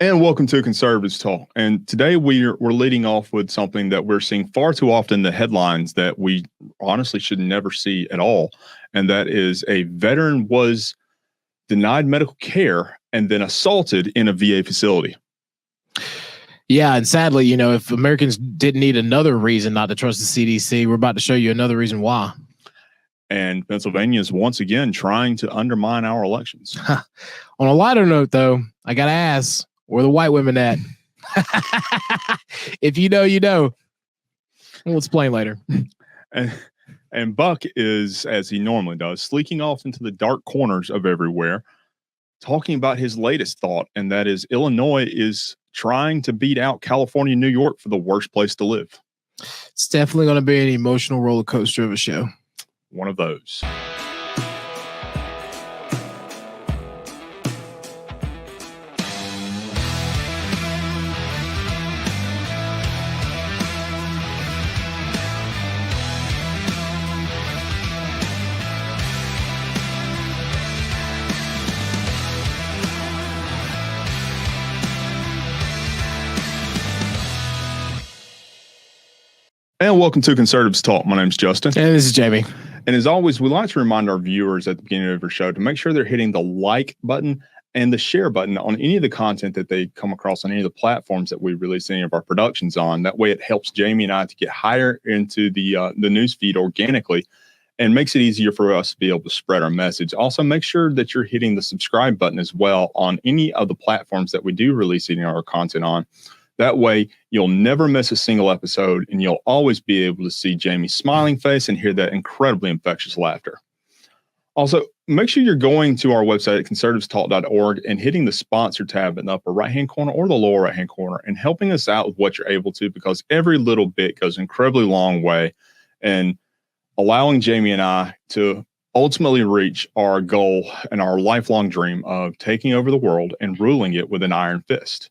And welcome to Conservatives Talk. And today we're leading off with something that we're seeing far too often in the headlines that we honestly should never see at all. And that is a veteran was denied medical care and then assaulted in a VA facility. Yeah, and sadly, if Americans didn't need another reason not to trust the CDC, we're about to show you another reason why. And Pennsylvania is once again trying to undermine our elections. On a lighter note, though, I got to ask, where the white women at? If you know, you know. We'll explain later. And Buck is, as he normally does, sleeking off into the dark corners of everywhere, talking about his latest thought, and that is Illinois is trying to beat out California and New York for the worst place to live. It's definitely going to be an emotional roller coaster of a show. One of those. And welcome to Conservatives Talk. My name's Justin. And this is Jamie. And as always, we like to remind our viewers at the beginning of our show to make sure they're hitting the like button and the share button on any of the content that they come across on any of the platforms that we release any of our productions on. That way it helps Jamie and I to get higher into the news feed organically and makes it easier for us to be able to spread our message. Also, make sure that you're hitting the subscribe button as well on any of the platforms that we do release any of our content on. That way, you'll never miss a single episode, and you'll always be able to see Jamie's smiling face and hear that incredibly infectious laughter. Also, make sure you're going to our website at conservativestalk.org and hitting the sponsor tab in the upper right-hand corner or the lower right-hand corner and helping us out with what you're able to, because every little bit goes an incredibly long way in allowing Jamie and I to ultimately reach our goal and our lifelong dream of taking over the world and ruling it with an iron fist.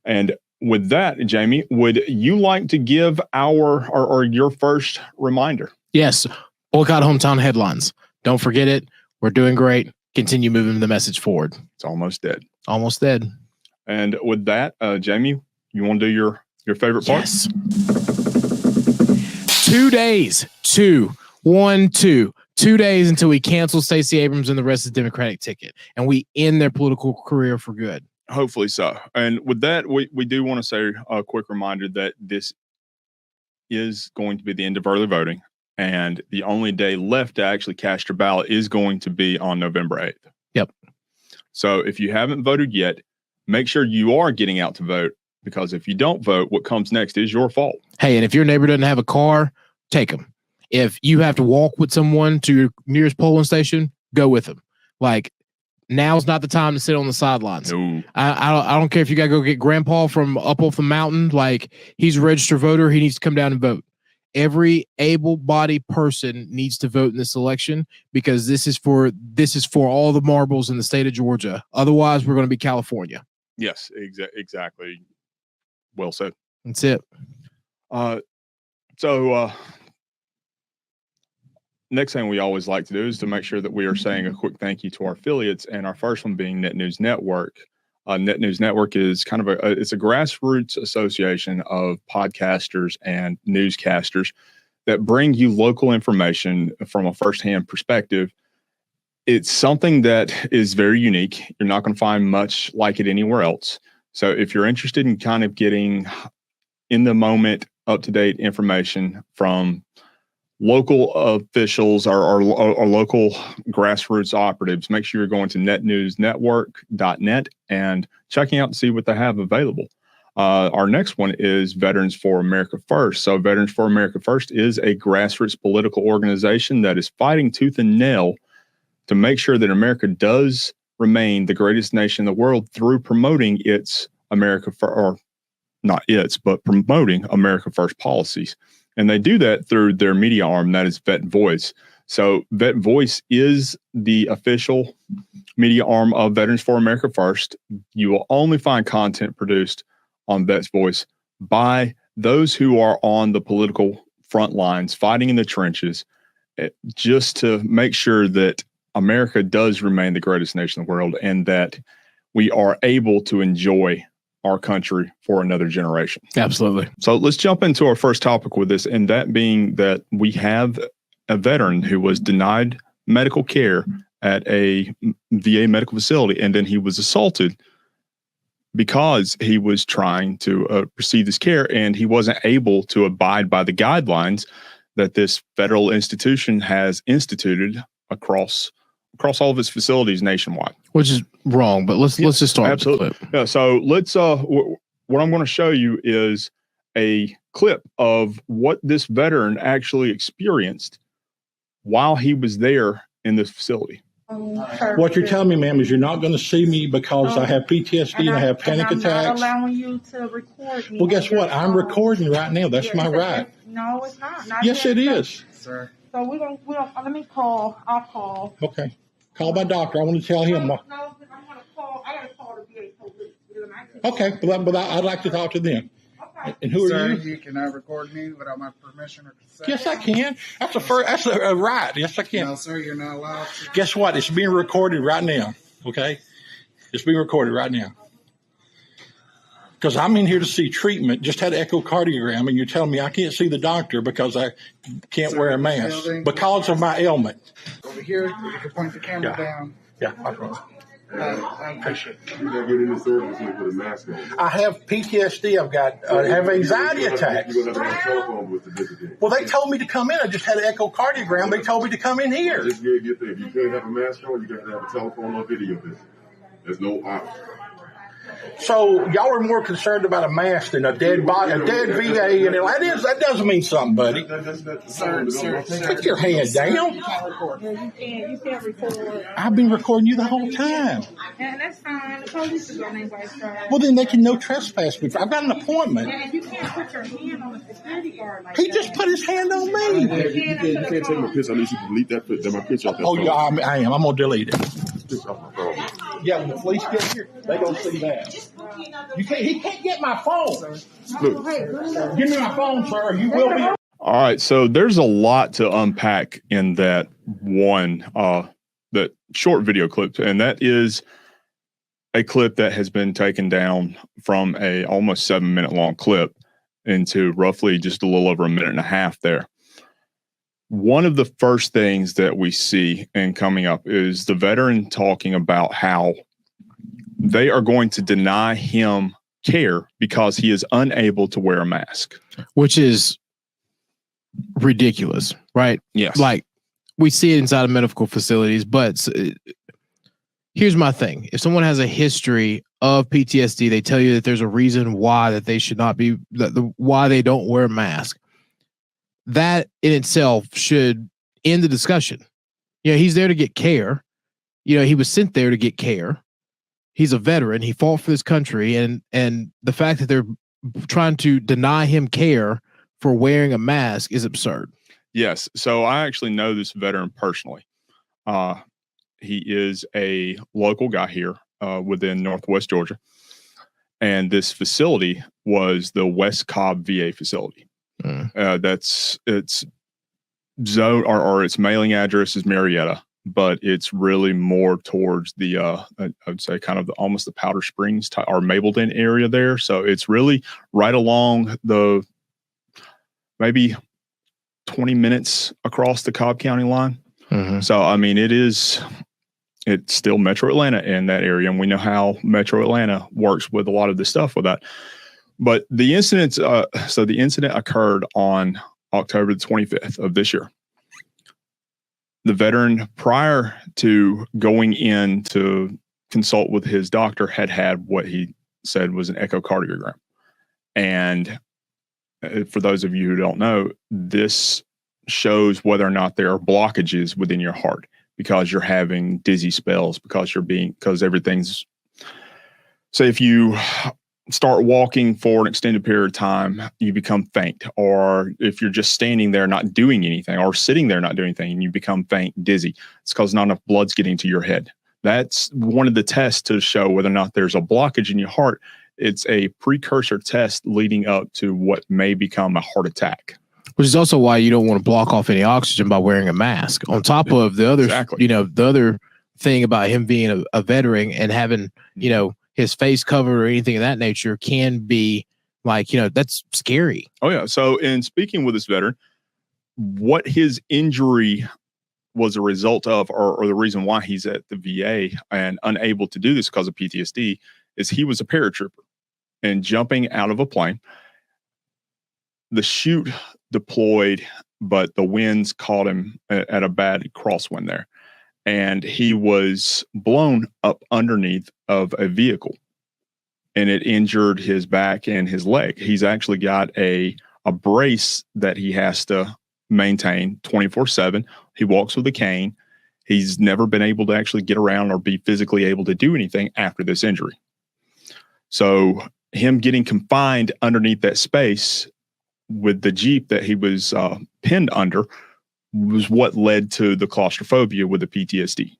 And with that, Jamie, would you like to give our or your first reminder? Yes. Boycott hometown headlines. Don't forget it. We're doing great. Continue moving the message forward. It's almost dead. Almost dead. And with that, Jamie, you want to do your favorite part? Yes. 2 days. 2 days until we cancel Stacey Abrams and the rest of the Democratic ticket, and we end their political career for good. Hopefully so. And with that, we do want to say a quick reminder that this is going to be the end of early voting, and the only day left to actually cast your ballot is going to be on November 8th. Yep. So if you haven't voted yet, make sure you are getting out to vote, because if you don't vote, what comes next is your fault. Hey, and if your neighbor doesn't have a car, take them. If you have to walk with someone to your nearest polling station, go with them. Like, now's not the time to sit on the sidelines. No. I don't care if you got to go get grandpa from up off the mountain. Like, he's a registered voter. He needs to come down and vote. Every able-bodied person needs to vote in this election, because this is for all the marbles in the state of Georgia. Otherwise, we're going to be California. Yes, exactly. Well said. That's it. So next thing we always like to do is to make sure that we are saying a quick thank you to our affiliates, and our first one being Net News Network. Net News Network is kind of it's a grassroots association of podcasters and newscasters that bring you local information from a firsthand perspective. It's something that is very unique. You're not going to find much like it anywhere else. So if you're interested in kind of getting in the moment, up-to-date information from local officials or local grassroots operatives, make sure you're going to netnewsnetwork.net and checking out to see what they have available. Our next one is Veterans for America First. So Veterans for America First is a grassroots political organization that is fighting tooth and nail to make sure that America does remain the greatest nation in the world through promoting its America First, or not its, but promoting America First policies. And they do that through their media arm, that is Vet Voice. So Vet Voice is the official media arm of Veterans for America First. You will only find content produced on Vet's Voice by those who are on the political front lines, fighting in the trenches, just to make sure that America does remain the greatest nation in the world, and that we are able to enjoy our country for another generation. Absolutely. So let's jump into our first topic with this, and that being that we have a veteran who was denied medical care at a VA medical facility, and then he was assaulted because he was trying to receive this care, and he wasn't able to abide by the guidelines that this federal institution has instituted across all of its facilities nationwide. Which is wrong, but let's just start. Absolutely. Yeah. So let's. What I'm going to show you is a clip of what this veteran actually experienced while he was there in this facility. What you're telling me, ma'am, is you're not going to see me because I have PTSD and I have panic attacks. I'm not allowing you to record me. Well, guess what? I'm recording right now. That's my right. No, it's not. Yes, it is. Sir. So we don't. Let me call. I'll call. Okay. Call my doctor. I want to tell him. No, I'm going to call. I got to call the VA police. Okay, but I'd like to talk to them. Okay. And who are you? You cannot record me without my permission or consent. Yes, I can. That's a right. Yes, I can. No, sir, you're not allowed to. Guess what? It's being recorded right now. Okay? It's being recorded right now. Because I'm in here to see treatment. Just had an echocardiogram, and you're telling me I can't see the doctor because I can't wear a mask because of my ailment. Over here, you can point the camera down. Yeah, that's right. I appreciate it. You gotta get in the service and put a mask on. I have PTSD. I have anxiety attacks. You're gonna have to telephone with the visitor. Well, they told me to come in. I just had an echocardiogram. They told me to come in here. I just gave you a thing. If you can't have a mask on, you got to have a telephone or video visit. There's no option. So y'all are more concerned about a mask than a dead body, a dead VA, and that doesn't mean something, buddy. Sir, Put your hand down. You can't record. I've been recording you the whole time. And that's fine. The police is on their way, sir. Well, then they can no trespass me. I've got an appointment. And you can't put your hand on the security guard like that. He just put his hand on me. You can't take my picture. I need you to delete that my picture off that Oh, phone. yeah, I am. I'm going to delete it. Picture off my phone. Yeah, when the police get here, they don't see that. He can't get my phone. Look. Give me my phone, sir. You will be. All right, so there's a lot to unpack in that that short video clip, and that is a clip that has been taken down from a almost 7-minute long clip into roughly just a little over a minute and a half there. One of the first things that we see and coming up is the veteran talking about how they are going to deny him care because he is unable to wear a mask. Which is ridiculous, right? Yes. Like, we see it inside of medical facilities, but here's my thing. If someone has a history of PTSD, they tell you that there's a reason why that they should not be, why they don't wear a mask. That in itself should end the discussion. He's there to get care. He was sent there to get care. He's a veteran. He fought for this country, and the fact that they're trying to deny him care for wearing a mask is absurd. Yes. So I actually know this veteran personally. He is a local guy here within Northwest Georgia, and this facility was the West Cobb VA facility. That's its zone or its mailing address is Marietta, but it's really more towards the I would say kind of almost the Powder Springs or Mableton area there. So it's really right along the maybe 20 minutes across the Cobb County line. Mm-hmm. So I mean, it's still Metro Atlanta in that area, and we know how Metro Atlanta works with a lot of the stuff with that. But the incident, the incident occurred on October the 25th of this year. The veteran, prior to going in to consult with his doctor, had what he said was an echocardiogram. And for those of you who don't know, this shows whether or not there are blockages within your heart because you're having dizzy spells, because everything's, say if you start walking for an extended period of time, you become faint. Or if you're just standing there not doing anything, or sitting there not doing anything, and you become faint, dizzy, it's because not enough blood's getting to your head. That's one of the tests to show whether or not there's a blockage in your heart. It's a precursor test leading up to what may become a heart attack. Which is also why you don't want to block off any oxygen by wearing a mask. On top of the other, Exactly. the other thing about him being a veteran and having, you know, his face covered or anything of that nature can be like, you know, that's scary. Oh yeah. So in speaking with this veteran, what his injury was a result of, or the reason why he's at the VA and unable to do this because of PTSD, is he was a paratrooper and jumping out of a plane. The chute deployed, but the winds caught him at a bad crosswind there. And he was blown up underneath of a vehicle and it injured his back and his leg. He's actually got a brace that he has to maintain 24/7. He walks with a cane. He's never been able to actually get around or be physically able to do anything after this injury. So him getting confined underneath that space with the Jeep that he was pinned under was what led to the claustrophobia with the PTSD.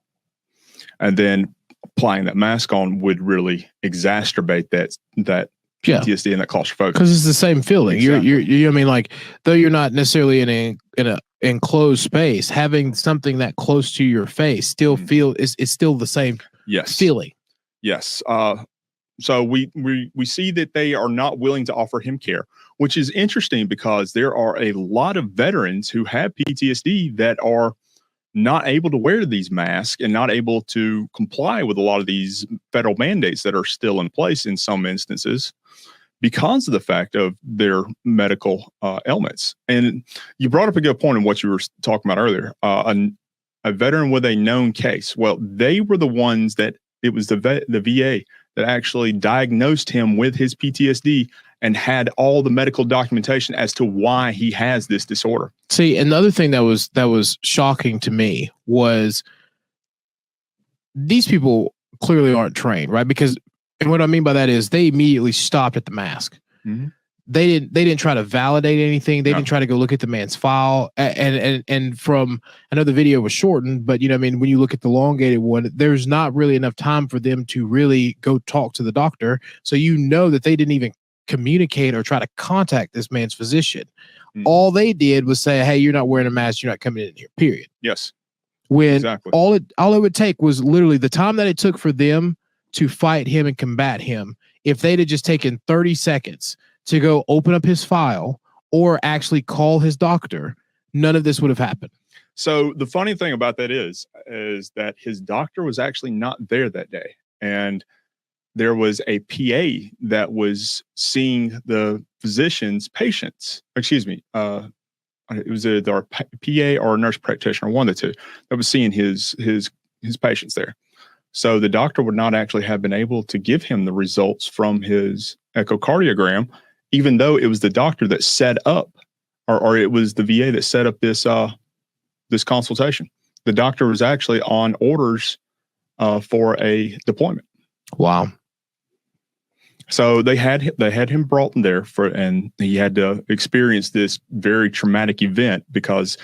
And then applying that mask on would really exacerbate that PTSD and that claustrophobia. Because it's the same feeling. Exactly. You know what I mean? Like, though you're not necessarily in a enclosed space, having something that close to your face still it's still the same feeling. Yes. So we see that they are not willing to offer him care, which is interesting because there are a lot of veterans who have PTSD that are not able to wear these masks and not able to comply with a lot of these federal mandates that are still in place in some instances because of the fact of their medical ailments. And you brought up a good point in what you were talking about earlier, a veteran with a known case. Well, they were the ones that it was the VA that actually diagnosed him with his PTSD and had all the medical documentation as to why he has this disorder. See, another thing that was shocking to me was these people clearly aren't trained, right? Because, and what I mean by that is they immediately stopped at the mask. Mm-hmm. They didn't try to validate anything. They didn't try to go look at the man's file. And from, I know the video was shortened, but you know, I mean, when you look at the elongated one, there's not really enough time for them to really go talk to the doctor. So you know that they didn't even communicate or try to contact this man's physician. Mm-hmm. All they did was say, "Hey, you're not wearing a mask. You're not coming in here." Period. Yes. When exactly. all it would take was literally the time that it took for them to fight him and combat him. If they'd have just taken 30 seconds to go open up his file or actually call his doctor, none of this would have happened. So the funny thing about that is that his doctor was actually not there that day. And there was a PA that was seeing the physician's patients. Excuse me. It was either a PA or a nurse practitioner, one of the two, that was seeing his patients there. So the doctor would not actually have been able to give him the results from his echocardiogram, even though it was the doctor that set up, or it was the VA that set up this consultation. The doctor was actually on orders for a deployment. Wow. So they had him brought in there and he had to experience this very traumatic event because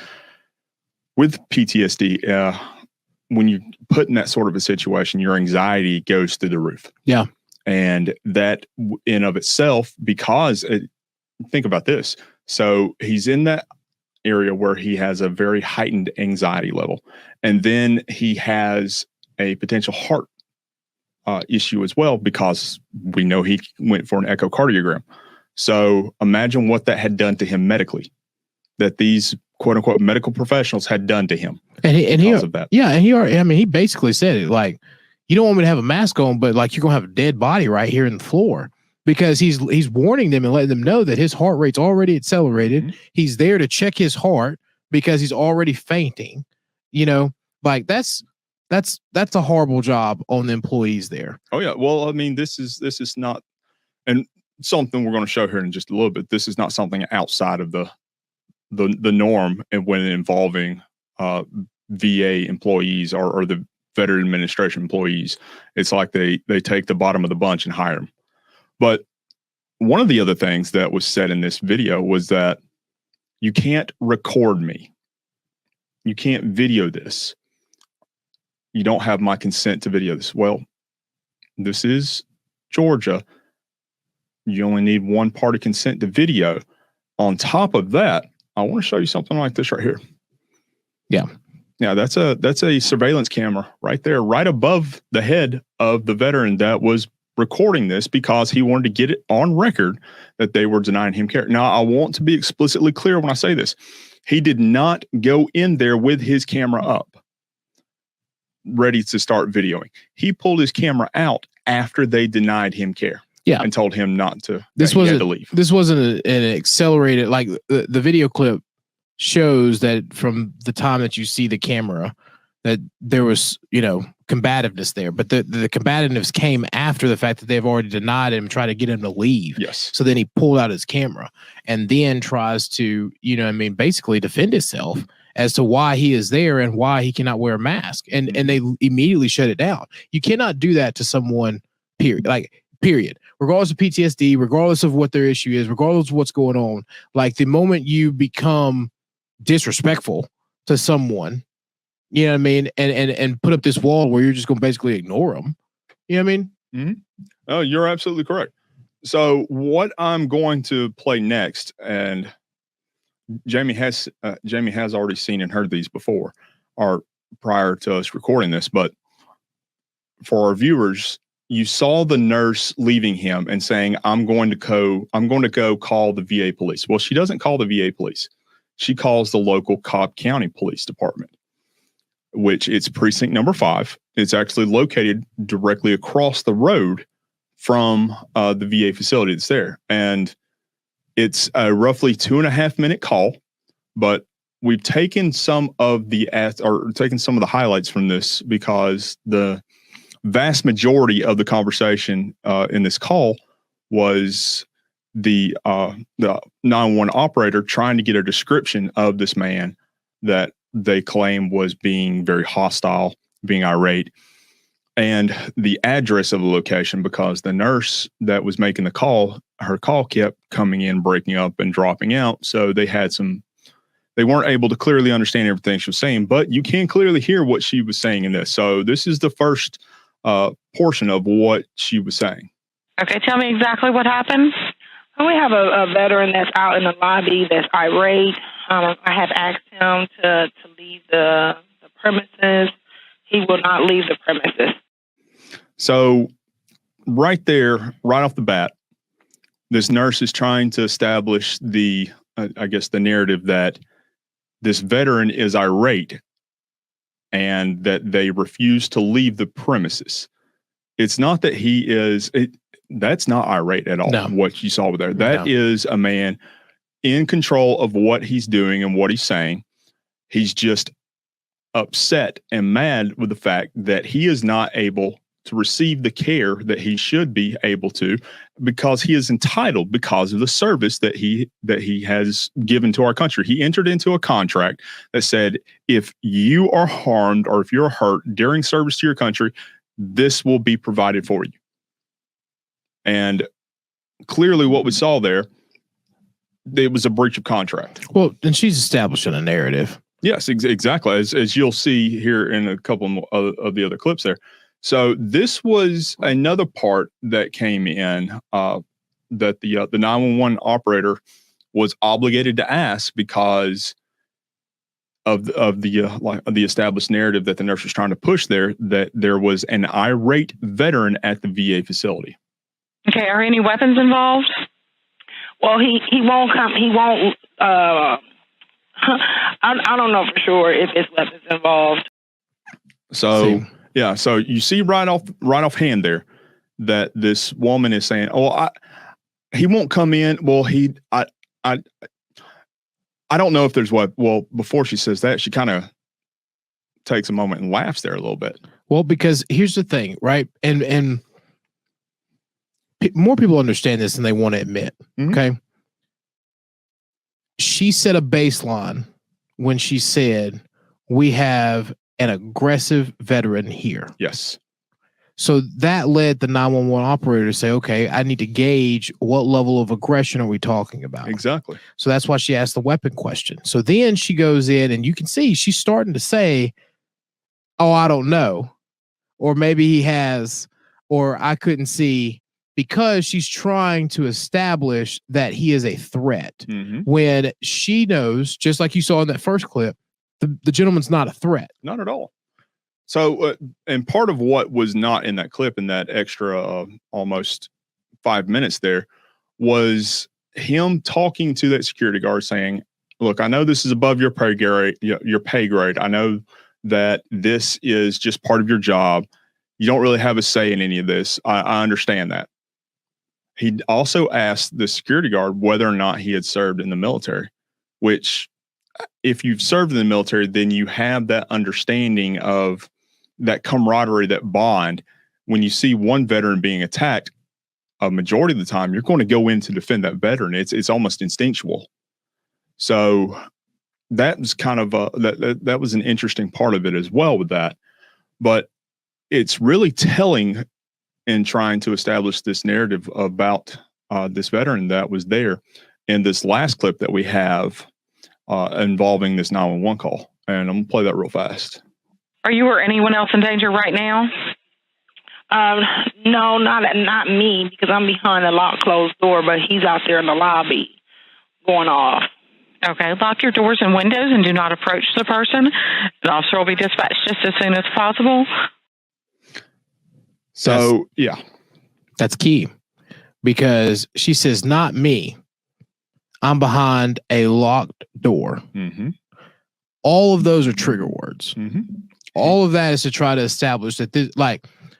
with PTSD, when you put in that sort of a situation, your anxiety goes through the roof. Yeah. And that in of itself, because think about this. So he's in that area where he has a very heightened anxiety level. And then he has a potential heart issue as well, because we know he went for an echocardiogram. So imagine what that had done to him medically, that these quote unquote medical professionals had done to him. And he basically said it like, you don't want me to have a mask on, but like you're gonna have a dead body right here in the floor, because he's warning them and letting them know that his heart rate's already accelerated. Mm-hmm. He's there to check his heart because he's already fainting. You know, like that's a horrible job on the employees there. Oh yeah. Well, I mean, this is not, and something we're going to show here in just a little bit. This is not something outside of the norm, and when involving VA employees or the Veteran Administration employees. It's like they take the bottom of the bunch and hire them. But one of the other things that was said in this video was that you can't record me. You can't video this. You don't have my consent to video this. Well, this is Georgia. You only need one party consent to video. On top of that, I want to show you something like this right here. Yeah. Yeah, that's a surveillance camera right there, right above the head of the veteran that was recording this because he wanted to get it on record that they were denying him care. Now, I want to be explicitly clear when I say this. He did not go in there with his camera up, ready to start videoing. He pulled his camera out after they denied him care. Yeah. And told him not to. This he had wasn't to leave. This wasn't an accelerated, like the video clip shows that from the time that you see the camera that there was, combativeness there, but the combativeness came after the fact that they've already denied him, tried to get him to leave. Yes. So then he pulled out his camera and then tries to, basically defend himself as to why he is there and why he cannot wear a mask. And they immediately shut it down. You cannot do that to someone, period. Regardless of PTSD, regardless of what their issue is, regardless of what's going on. Like the moment you become disrespectful to someone, you know what I mean, and put up this wall where you're just going to basically ignore them. You know what I mean? Mm-hmm. Oh, you're absolutely correct. So what I'm going to play next, and Jamie has already seen and heard these before, or prior to us recording this, but for our viewers, you saw the nurse leaving him and saying, I'm going to go call the VA police. Well, she doesn't call the VA police. She calls the local Cobb County Police Department, which it's precinct number 5. It's actually located directly across the road from the VA facility that's there. And it's a roughly 2.5 minute call, but we've taken some of the highlights from this because the vast majority of the conversation in this call was the 911 operator trying to get a description of this man that they claim was being very hostile, being irate, and the address of the location, because the nurse that was making the call, her call kept coming in, breaking up and dropping out. So they weren't able to clearly understand everything she was saying, but you can clearly hear what she was saying in this. So this is the first portion of what she was saying. Okay, tell me exactly what happened. We have a veteran that's out in the lobby that's irate. I have asked him to leave the premises. He will not leave the premises. So right there, right off the bat, this nurse is trying to establish the narrative that this veteran is irate and that they refuse to leave the premises. It's not that he is, that's not irate at all. No. What you saw there, that is a man in control of what he's doing and what he's saying. He's just upset and mad with the fact that he is not able to receive the care that he should be able to, because he is entitled because of the service that he has given to our country. He entered into a contract that said, if you are harmed or if you're hurt during service to your country, this will be provided for you. And clearly what we saw there, it was a breach of contract. Well, and she's establishing a narrative. Yes, exactly. As you'll see here in a couple of the other clips there. So this was another part that came in that the 911 operator was obligated to ask because of the established narrative that the nurse was trying to push there, that there was an irate veteran at the VA facility. Okay, are any weapons involved? Well, he won't come. He won't. I don't know for sure if it's weapons involved. So. Yeah, so you see right off hand there that this woman is saying, "Oh, he won't come in." Well, I don't know if there's what. Well, before she says that, she kind of takes a moment and laughs there a little bit. Well, because here's the thing, right? And more people understand this than they want to admit. Mm-hmm. Okay, she set a baseline when she said, "We have an aggressive veteran here." Yes. So that led the 911 operator to say, okay, I need to gauge what level of aggression are we talking about. Exactly. So that's why she asked the weapon question. So then she goes in and you can see she's starting to say, oh, I don't know. Or maybe he has, or I couldn't see, because she's trying to establish that he is a threat. Mm-hmm. When she knows, just like you saw in that first clip, The gentleman's not a threat. Not at all. So, and part of what was not in that clip, in that extra almost 5 minutes there, was him talking to that security guard saying, look, I know this is above your pay grade. I know that this is just part of your job. You don't really have a say in any of this. I understand that. He also asked the security guard whether or not he had served in the military, which, if you've served in the military, then you have that understanding of that camaraderie, that bond. When you see one veteran being attacked, a majority of the time, you're going to go in to defend that veteran. It's almost instinctual. So that was kind of that was an interesting part of it as well with that. But it's really telling in trying to establish this narrative about this veteran that was there in this last clip that we have involving this 911 call. And I'm going to play that real fast. Are you or anyone else in danger right now? No, not me, because I'm behind a locked closed door, but he's out there in the lobby going off. Okay, lock your doors and windows and do not approach the person. An officer will be dispatched just as soon as possible. So, yeah. That's key, because she says, not me. I'm behind a locked door. Mm-hmm. All of those are trigger words. Mm-hmm. All of that is to try to establish that this,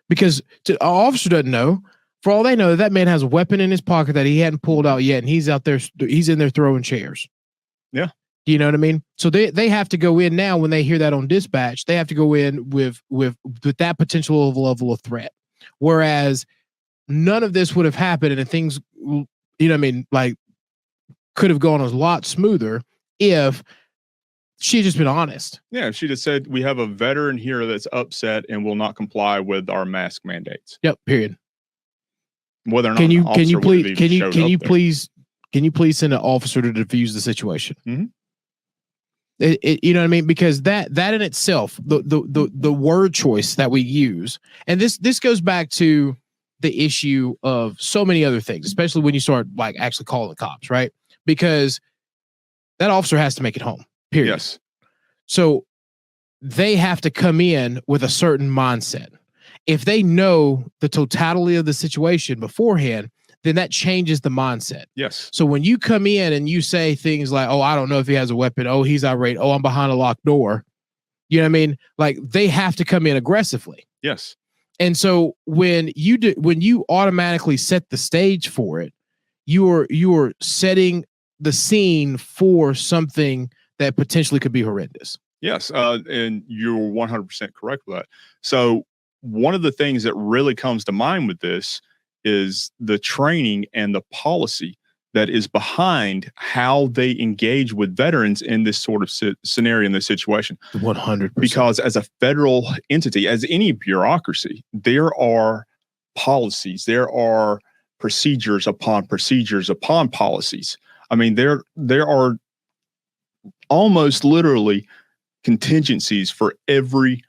because our officer doesn't know. For all they know, that man has a weapon in his pocket that he hadn't pulled out yet, and he's out there. He's in there throwing chairs. Yeah. Do you know what I mean? So they have to go in now when they hear that on dispatch. They have to go in with that potential level of threat. Whereas none of this would have happened, and things, you know what I mean, could have gone a lot smoother if she had just been honest. Yeah, if she'd have said, we have a veteran here that's upset and will not comply with our mask mandates. Yep. Period. Whether or not can you please send an officer to defuse the situation? Mm-hmm. You know what I mean? Because that in itself, the word choice that we use, and this goes back to the issue of so many other things, especially when you start actually calling the cops, right? Because that officer has to make it home. Period. Yes. So they have to come in with a certain mindset. If they know the totality of the situation beforehand, then that changes the mindset. Yes. So when you come in and you say things like, oh, I don't know if he has a weapon. Oh, he's irate. Oh, I'm behind a locked door. You know what I mean? They have to come in aggressively. Yes. And so when you automatically set the stage for it, you're setting the scene for something that potentially could be horrendous. Yes. And you're 100% correct with that. So one of the things that really comes to mind with this is the training and the policy that is behind how they engage with veterans in this sort of scenario, in this situation. 100%. Because as a federal entity, as any bureaucracy, there are policies, there are procedures upon policies. I mean, there are almost literally contingencies for every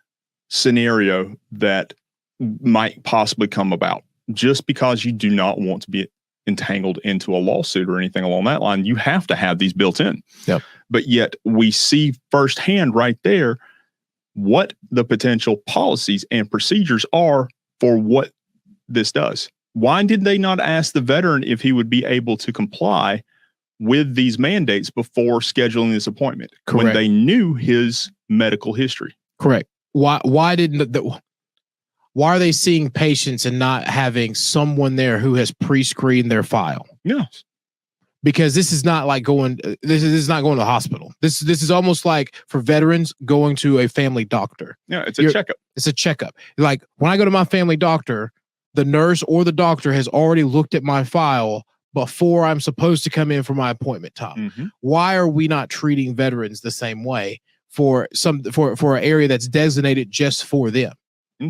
scenario that might possibly come about. Just because you do not want to be entangled into a lawsuit or anything along that line, you have to have these built in. Yep. But yet we see firsthand right there what the potential policies and procedures are for what this does. Why did they not ask the veteran if he would be able to comply with these mandates before scheduling this appointment? Correct. When they knew his medical history? Correct. Why are they seeing patients and not having someone there who has pre-screened their file? Yes. Because this is not like this is not going to the hospital. This is almost like for veterans going to a family doctor. Yeah, it's a checkup. It's a checkup. Like when I go to my family doctor, the nurse or the doctor has already looked at my file before I'm supposed to come in for my appointment time. Mm-hmm. Why are we not treating veterans the same way for an area that's designated just for them?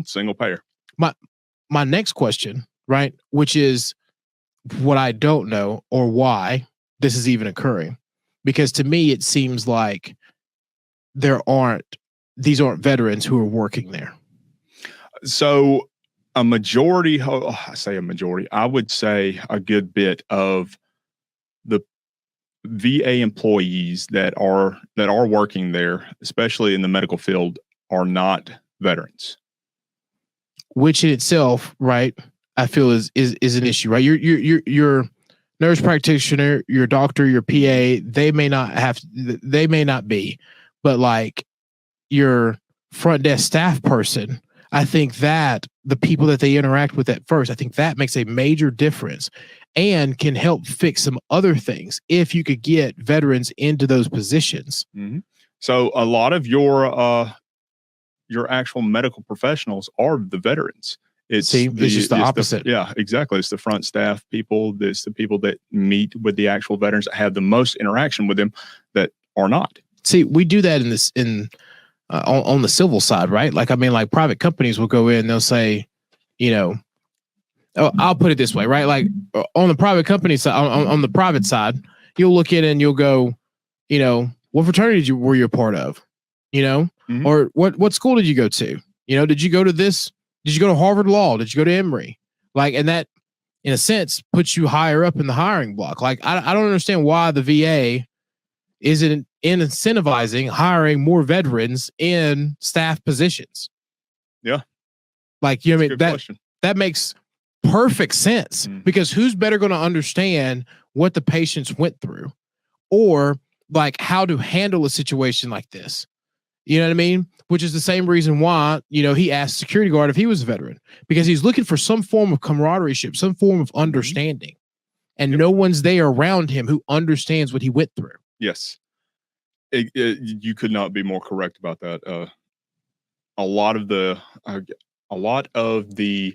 Single payer. My next question, right, which is what I don't know or why this is even occurring, because to me it seems like these aren't veterans who are working there. So I would say a good bit of the VA employees that are working there, especially in the medical field, are not veterans. Which in itself, right, I feel is an issue, right? Your nurse practitioner, your doctor, your PA, they may not be, but like your front desk staff person, I think that the people that they interact with at first, I think that makes a major difference and can help fix some other things if you could get veterans into those positions. Mm-hmm. So a lot of your actual medical professionals are the veterans. It's just the opposite. Yeah, exactly. It's the front staff people. It's the people that meet with the actual veterans that have the most interaction with them that are not. See, we do that on the civil side, right? Like, I mean, like private companies will go in, they'll say, I'll put it this way, right? Like on the private company side, on the private side, you'll look in and you'll go, what fraternity were you a part of? Mm-hmm. Or what school did you go to? Did you go to this? Did you go to Harvard Law? Did you go to Emory? Like, and that, in a sense, puts you higher up in the hiring block. Like, I don't understand why the VA isn't incentivizing hiring more veterans in staff positions. Yeah. Like, that makes perfect sense because who's better going to understand what the patients went through or like how to handle a situation like this? You know what I mean? Which is the same reason why, he asked security guard if he was a veteran, because he's looking for some form of camaraderie, some form of understanding. And no one's there around him who understands what he went through. Yes. You could not be more correct about that. A lot of the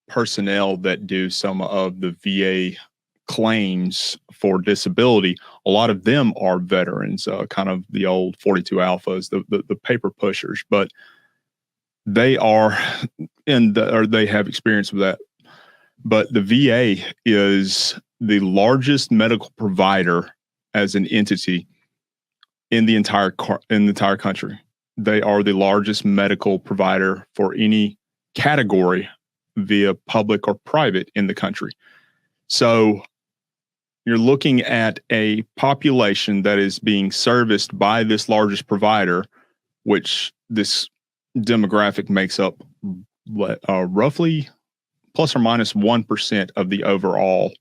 personnel that do some of the VA claims for disability, a lot of them are veterans, kind of the old 42 alphas, the paper pushers, but they are they have experience with that. But the VA is the largest medical provider as an entity in the entire country. They are the largest medical provider for any category via public or private in the country. So you're looking at a population that is being serviced by this largest provider, which this demographic makes up roughly plus or minus 1% of the overall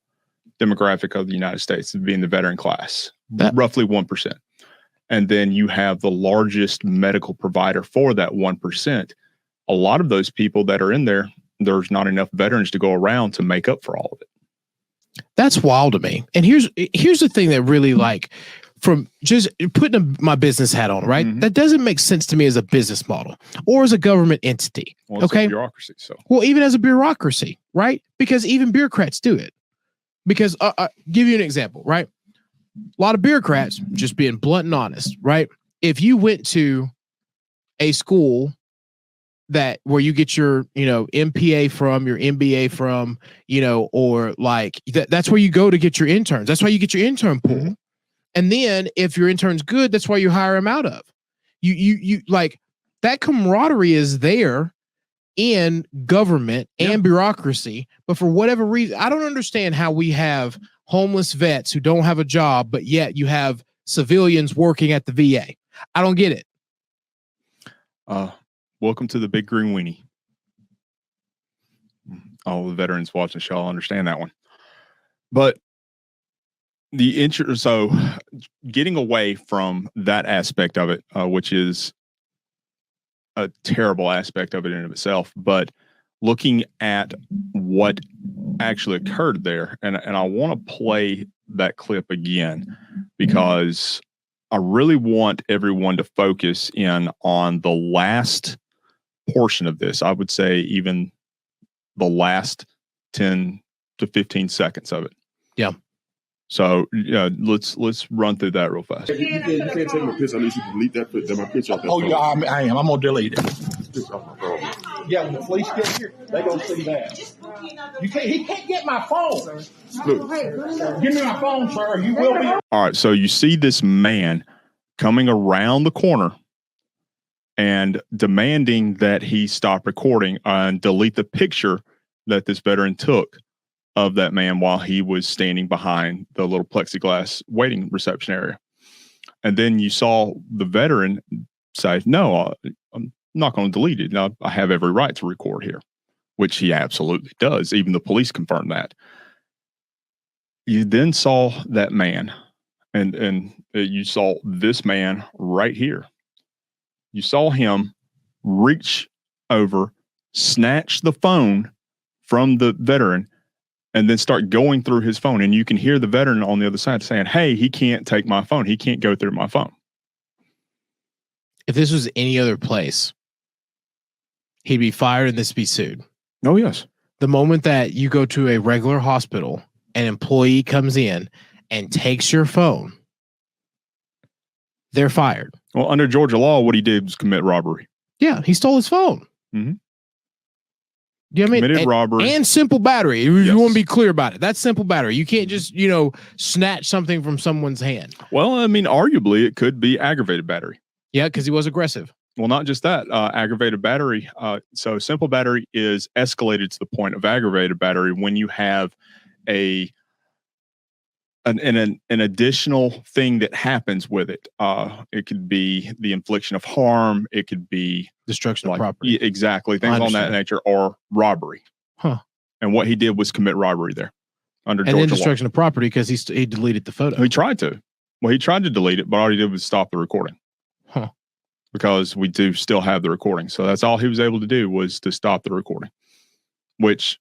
demographic of the United States, being the veteran class, roughly 1%. And then you have the largest medical provider for that 1%. A lot of those people that are in there, there's not enough veterans to go around to make up for all of it. That's wild to me. And here's the thing that really, like, from just putting my business hat on, right? That doesn't make sense to me as a business model or as a government entity. Well, it's a bureaucracy. So, well, even as a bureaucracy, right? Because even bureaucrats do it. Because give you an example, right? A lot of bureaucrats, just being blunt and honest, right? If you went to a school where you get your, MPA from, your MBA from, or like that's where you go to get your interns. That's why you get your intern pool. And then if your intern's good, that's why you hire him out of. You like that camaraderie is there in government and bureaucracy. But for whatever reason, I don't understand how we have homeless vets who don't have a job, but yet you have civilians working at the VA. I don't get it. Welcome to the Big Green Weenie. All the veterans watching the show will understand that one. But so getting away from that aspect of it, which is a terrible aspect of it in and of itself, but looking at what actually occurred there, and I want to play that clip again because I really want everyone to focus in on the last portion of this. I would say even the last 10 to 15 seconds of it. Yeah. So let's run through that real fast. You can't take my picture. I need you to delete my picture off that phone. Yeah, I am. I'm gonna delete it. Picture off my phone. Yeah, when the police get here, they gonna see that. He can't get my phone. Look, Give me my phone, sir. You will be. All right. So you see this man coming around the corner and demanding that he stop recording and delete the picture that this veteran took of that man while he was standing behind the little plexiglass waiting reception area. And then you saw the veteran say, no, I'm not going to delete it. Now, I have every right to record here, which he absolutely does. Even the police confirmed that. You then saw that man, and you saw this man right here. You saw him reach over, snatch the phone from the veteran, and then start going through his phone. And you can hear the veteran on the other side saying, hey, he can't take my phone. He can't go through my phone. If this was any other place, he'd be fired and this be sued. Oh, yes. The moment that you go to a regular hospital, an employee comes in and takes your phone, they're fired. Well, under Georgia law, what he did was commit robbery. Yeah, he stole his phone. Mm-hmm. You know what I mean? Committed robbery. And simple battery. You Yes. want to be clear about it. That's simple battery. You can't just, snatch something from someone's hand. Well, I mean, arguably, it could be aggravated battery. Yeah, because he was aggressive. Well, not just that. Aggravated battery. So simple battery is escalated to the point of aggravated battery when you have an additional thing that happens with it. It could be the infliction of harm. It could be Destruction of property. Exactly. Things on that nature, or robbery. Huh. And what he did was commit robbery there under Georgia And then law. destruction of property because he deleted the photo. He tried to. Well, he tried to delete it, but all he did was stop the recording. Huh. Because we do still have the recording. So that's all he was able to do, was to stop the recording, which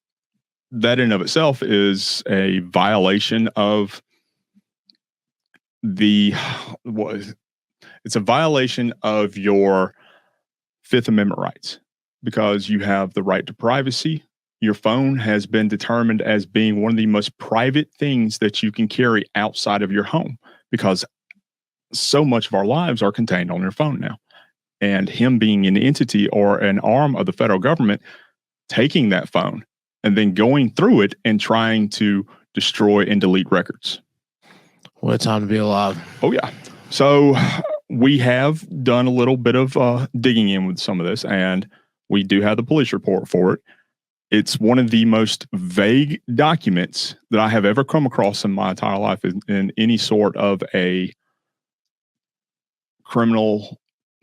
that in of itself is a violation of it's a violation of your Fifth Amendment rights, because you have the right to privacy. Your phone has been determined as being one of the most private things that you can carry outside of your home, because so much of our lives are contained on your phone now. And him being an entity or an arm of the federal government, taking that phone and then going through it and trying to destroy and delete records. What a time to be alive. Oh, yeah. So we have done a little bit of digging in with some of this, and we do have the police report for it. It's one of the most vague documents that I have ever come across in my entire life in any sort of a criminal,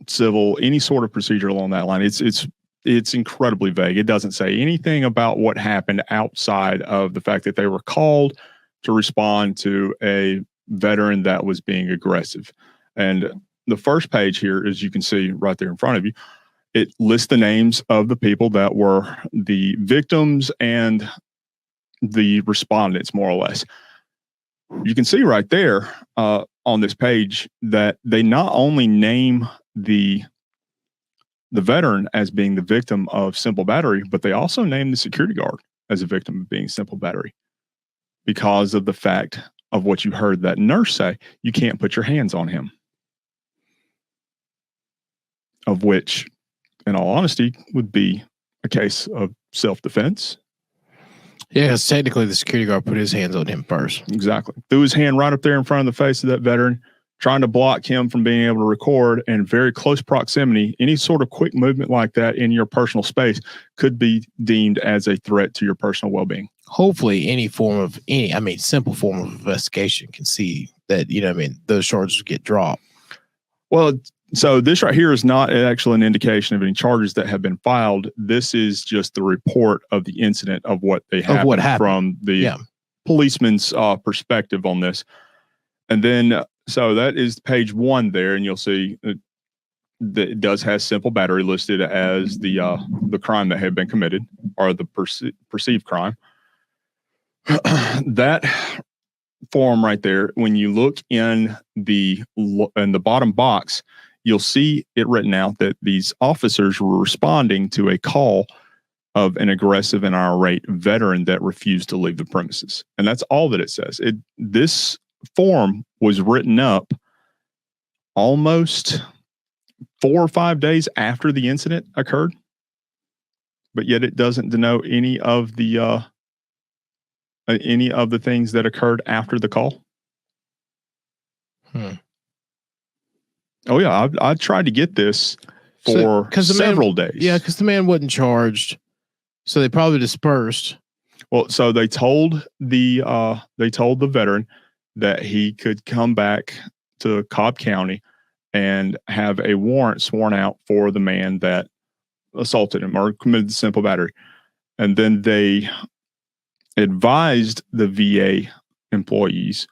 civil, any sort of procedure along that line. It's incredibly vague. It doesn't say anything about what happened outside of the fact that they were called to respond to a veteran that was being aggressive. And the first page here, as you can see right there in front of you, it lists the names of the people that were the victims and the respondents, more or less. You can see right there on this page that they not only name the veteran as being the victim of simple battery, but they also name the security guard as a victim of being simple battery, because of the fact of what you heard that nurse say: you can't put your hands on him. Of which, in all honesty, would be a case of self-defense. Yeah, because technically the security guard put his hands on him first. Exactly. Threw his hand right up there in front of the face of that veteran, trying to block him from being able to record. And very close proximity, any sort of quick movement like that in your personal space could be deemed as a threat to your personal well-being. Hopefully simple form of investigation can see that, those charges get dropped. Well, so this right here is not actually an indication of any charges that have been filed. This is just the report of the incident of what happened from the policeman's perspective on this. And then, so that is page 1 there, and you'll see that it does have simple battery listed as the crime that had been committed, or the perceived crime. That form right there, when you look in the bottom box, you'll see it written out that these officers were responding to a call of an aggressive and irate veteran that refused to leave the premises. And that's all that it says. This form was written up almost 4 or 5 days after the incident occurred, but yet it doesn't denote any of the things that occurred after the call. Oh yeah, I tried to get this for several days. Yeah, because the man wasn't charged, so they probably dispersed. Well, so they told the veteran that he could come back to Cobb County and have a warrant sworn out for the man that assaulted him or committed the simple battery. And then they advised the VA employees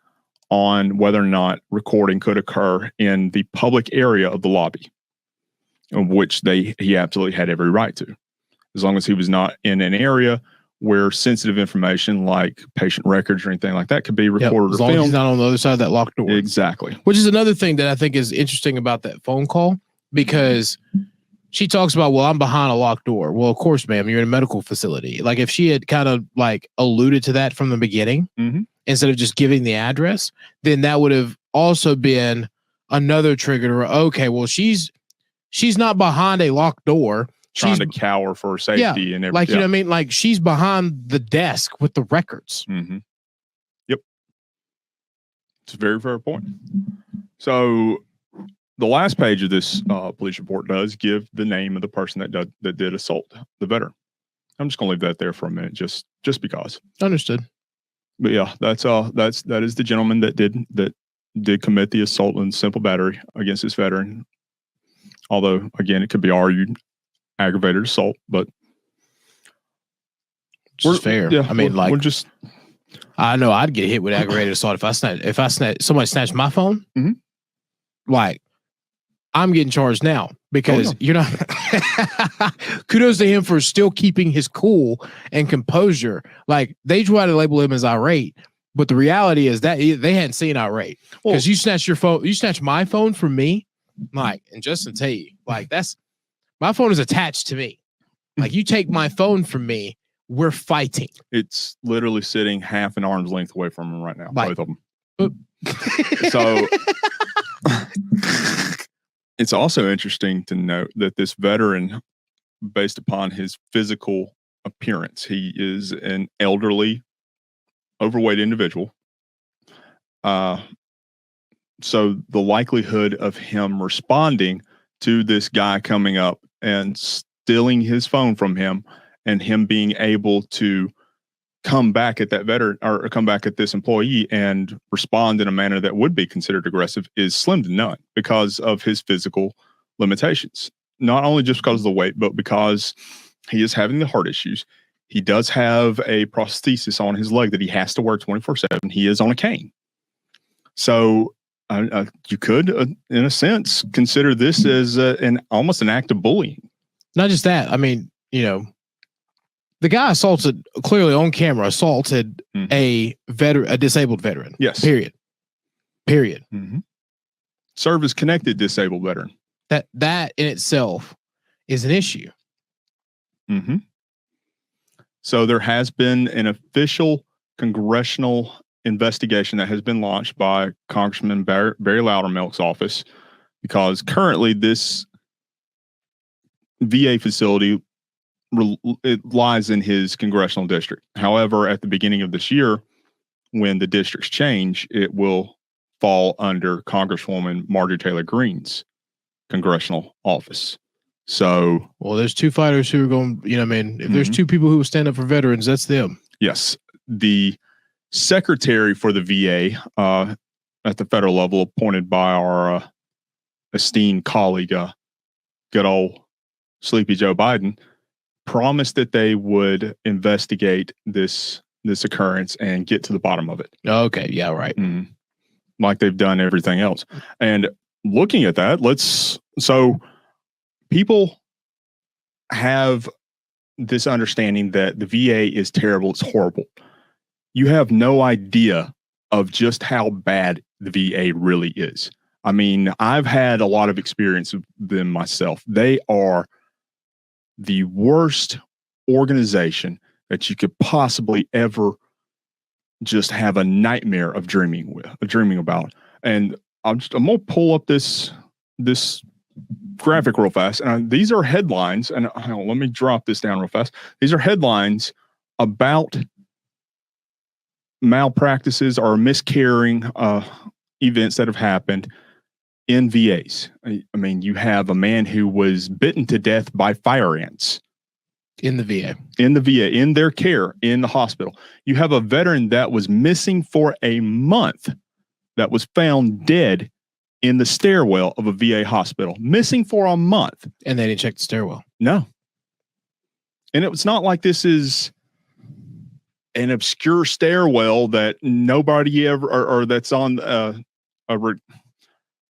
on whether or not recording could occur in the public area of the lobby, of which he absolutely had every right to, as long as he was not in an area where sensitive information like patient records or anything like that could be recorded as or long as filmed. he's not on the other side of that locked door. Exactly. Which is another thing that I think is interesting about that phone call, because she talks about, well, I'm behind a locked door. Well, of course, ma'am, you're in a medical facility. Like, if she had kind of like alluded to that from the beginning, instead of just giving the address, then that would have also been another trigger to, okay, well, she's not behind a locked door. Trying to cower for safety and everything. Like, you know what I mean? Like, she's behind the desk with the records. Yep. It's a very fair point. So the last page of this police report does give the name of the person that did assault the veteran. I'm just going to leave that there for a minute, just because. Understood. But yeah, that is the gentleman that did commit the assault and simple battery against this veteran. Although, again, it could be argued aggravated assault, but it's fair. Yeah, I mean, we're just. I know I'd get hit with aggravated assault if somebody snatched my phone. Like, I'm getting charged now because you're not. Kudos to him for still keeping his cool and composure. Like, they try to label him as irate, but the reality is that they hadn't seen irate, because you snatched your phone. You snatched my phone from me, like, and Justin tell you, like, that's my phone is attached to me. Like, you take my phone from me, we're fighting. It's literally sitting half an arm's length away from him right now. Like, both of them. So. It's also interesting to note that this veteran, based upon his physical appearance, he is an elderly, overweight individual. So the likelihood of him responding to this guy coming up and stealing his phone from him, and him being able to come back at that veteran or come back at this employee and respond in a manner that would be considered aggressive is slim to none, because of his physical limitations. Not only just because of the weight, but because he is having the heart issues. He does have a prosthesis on his leg that he has to wear 24/7. He is on a cane. So you could, in a sense, consider this as almost an act of bullying. Not just that. I mean, you know, the guy clearly on camera assaulted a disabled veteran. Yes. Period. Service-connected disabled veteran. That in itself is an issue. So there has been an official congressional investigation that has been launched by Congressman Barry Loudermilk's office, because currently this VA facility it lies in his congressional district. However, at the beginning of this year, when the districts change, it will fall under Congresswoman Marjorie Taylor Greene's congressional office. So, well, there's two fighters who are going, you know, I mean, if there's two people who will stand up for veterans, that's them. Yes. The secretary for the VA at the federal level, appointed by our esteemed colleague, good old Sleepy Joe Biden, promised that they would investigate this occurrence and get to the bottom of it. Okay. Yeah. Right. Like they've done everything else. And looking at that, so people have this understanding that the VA is terrible. It's horrible. You have no idea of just how bad the VA really is. I mean, I've had a lot of experience with them myself. They are the worst organization that you could possibly ever just have a nightmare of dreaming about. And I'm gonna pull up this graphic real fast. And these are headlines. And let me drop this down real fast. These are headlines about malpractices or miscarrying events that have happened in VAs. I mean, you have a man who was bitten to death by fire ants In the VA. In their care, in the hospital. You have a veteran that was missing for a month that was found dead in the stairwell of a VA hospital. Missing for a month. And they didn't check the stairwell. No. And it was not like this is an obscure stairwell that nobody ever, or that's on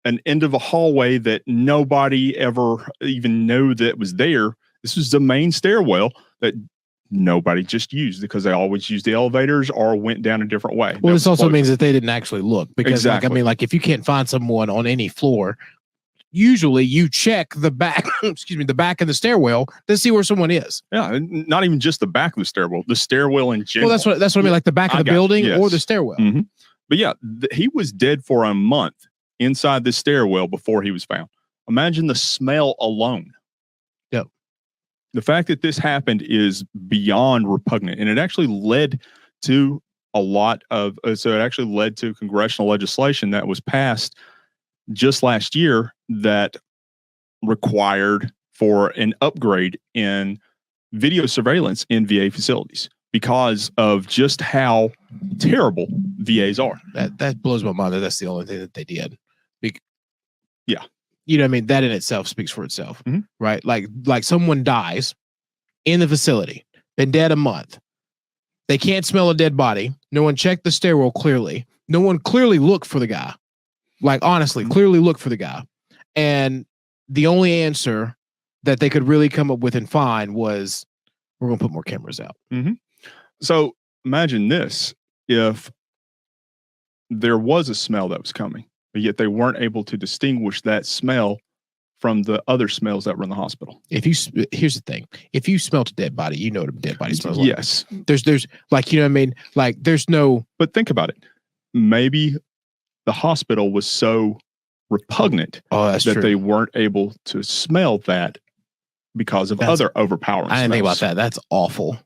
an end of a hallway that nobody ever even knew that was there. This was the main stairwell that nobody just used because they always used the elevators or went down a different way. Well, this also means that they didn't actually look because, Exactly. like, I mean, like if you can't find someone on any floor, usually you check the back, the back of the stairwell to see where someone is. Yeah, not even just the back of the stairwell in general. Well, that's what I mean, like the back of the building or the stairwell. Mm-hmm. But yeah, he was dead for a month inside the stairwell before he was found. Imagine the smell alone. Yep. The fact that this happened is beyond repugnant, and it actually led to a lot of. So it actually led to congressional legislation that was passed just last year that required for an upgrade in video surveillance in VA facilities because of just how terrible VAs are. That blows my mind that that's the only thing that they did. Yeah. You know what I mean? That in itself speaks for itself, mm-hmm. right? Like someone dies in the facility, been dead a month. They can't smell a dead body. No one checked the stairwell clearly. No one clearly looked for the guy. Like, honestly, clearly looked for the guy. And the only answer that they could really come up with and find was, we're going to put more cameras out. Mm-hmm. So imagine this, if there was a smell that was coming, but yet they weren't able to distinguish that smell from the other smells that were in the hospital. Here's the thing. If you smelt a dead body, you know what a dead body smells like. Yes. There's like, you know what I mean? Like there's no. But think about it. Maybe the hospital was so repugnant that they weren't able to smell that because of other overpowering I didn't think about smells. that. That's awful.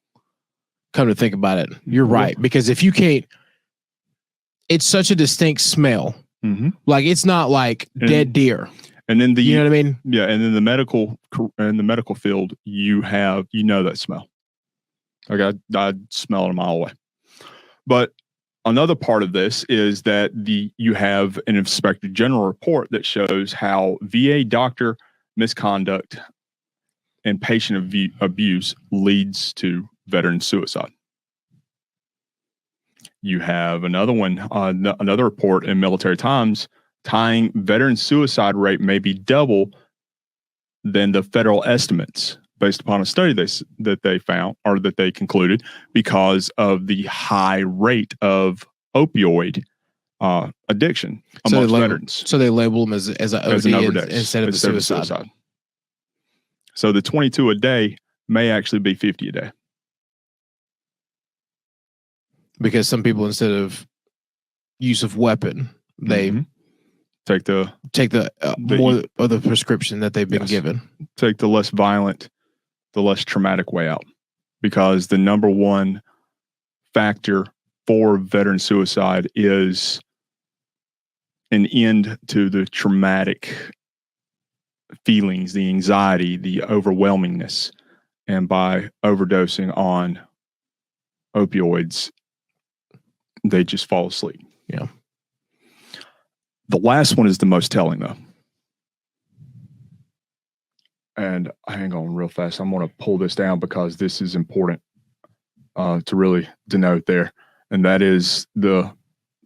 Come to think about it. You're right. Because if you can't, it's such a distinct smell. Mm-hmm. Like it's not like dead deer. And then you know what I mean? Yeah. And in the medical field, you know that smell. Like I smell it a mile away. But another part of this is that you have an Inspector General report that shows how VA doctor misconduct and patient abuse leads to veteran suicide. You have another one, another report in Military Times tying veteran suicide rate may be double than the federal estimates based upon a study that they found or that they concluded because of the high rate of opioid addiction amongst veterans. So they label them as an overdose instead of suicide. So the 22 a day may actually be 50 a day. Because some people, instead of use of weapon, they take the more of the prescription that they've been given. Take the less violent, the less traumatic way out. Because the number one factor for veteran suicide is an end to the traumatic feelings, the anxiety, the overwhelmingness. And by overdosing on opioids, they just fall asleep. Yeah. The last one is the most telling, though. And hang on real fast. I'm going to pull this down because this is important to really denote there. And that is the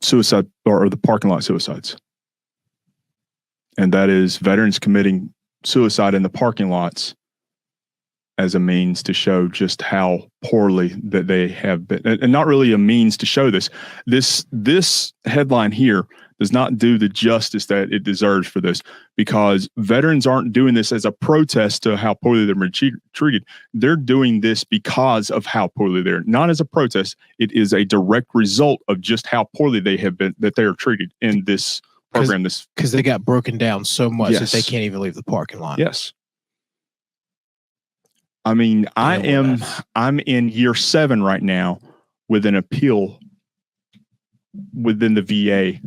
suicide or the parking lot suicides. And that is veterans committing suicide in the parking lots as a means to show just how poorly that they have been, and not really a means to show this. This headline here does not do the justice that it deserves for this, because veterans aren't doing this as a protest to how poorly they're being treated. They're doing this because of how poorly they're, not as a protest. It is a direct result of just how poorly they have been, that they are treated in this program. Because they got broken down so much that they can't even leave the parking lot. Yes. I mean, I'm in year 7 right now with an appeal within the VA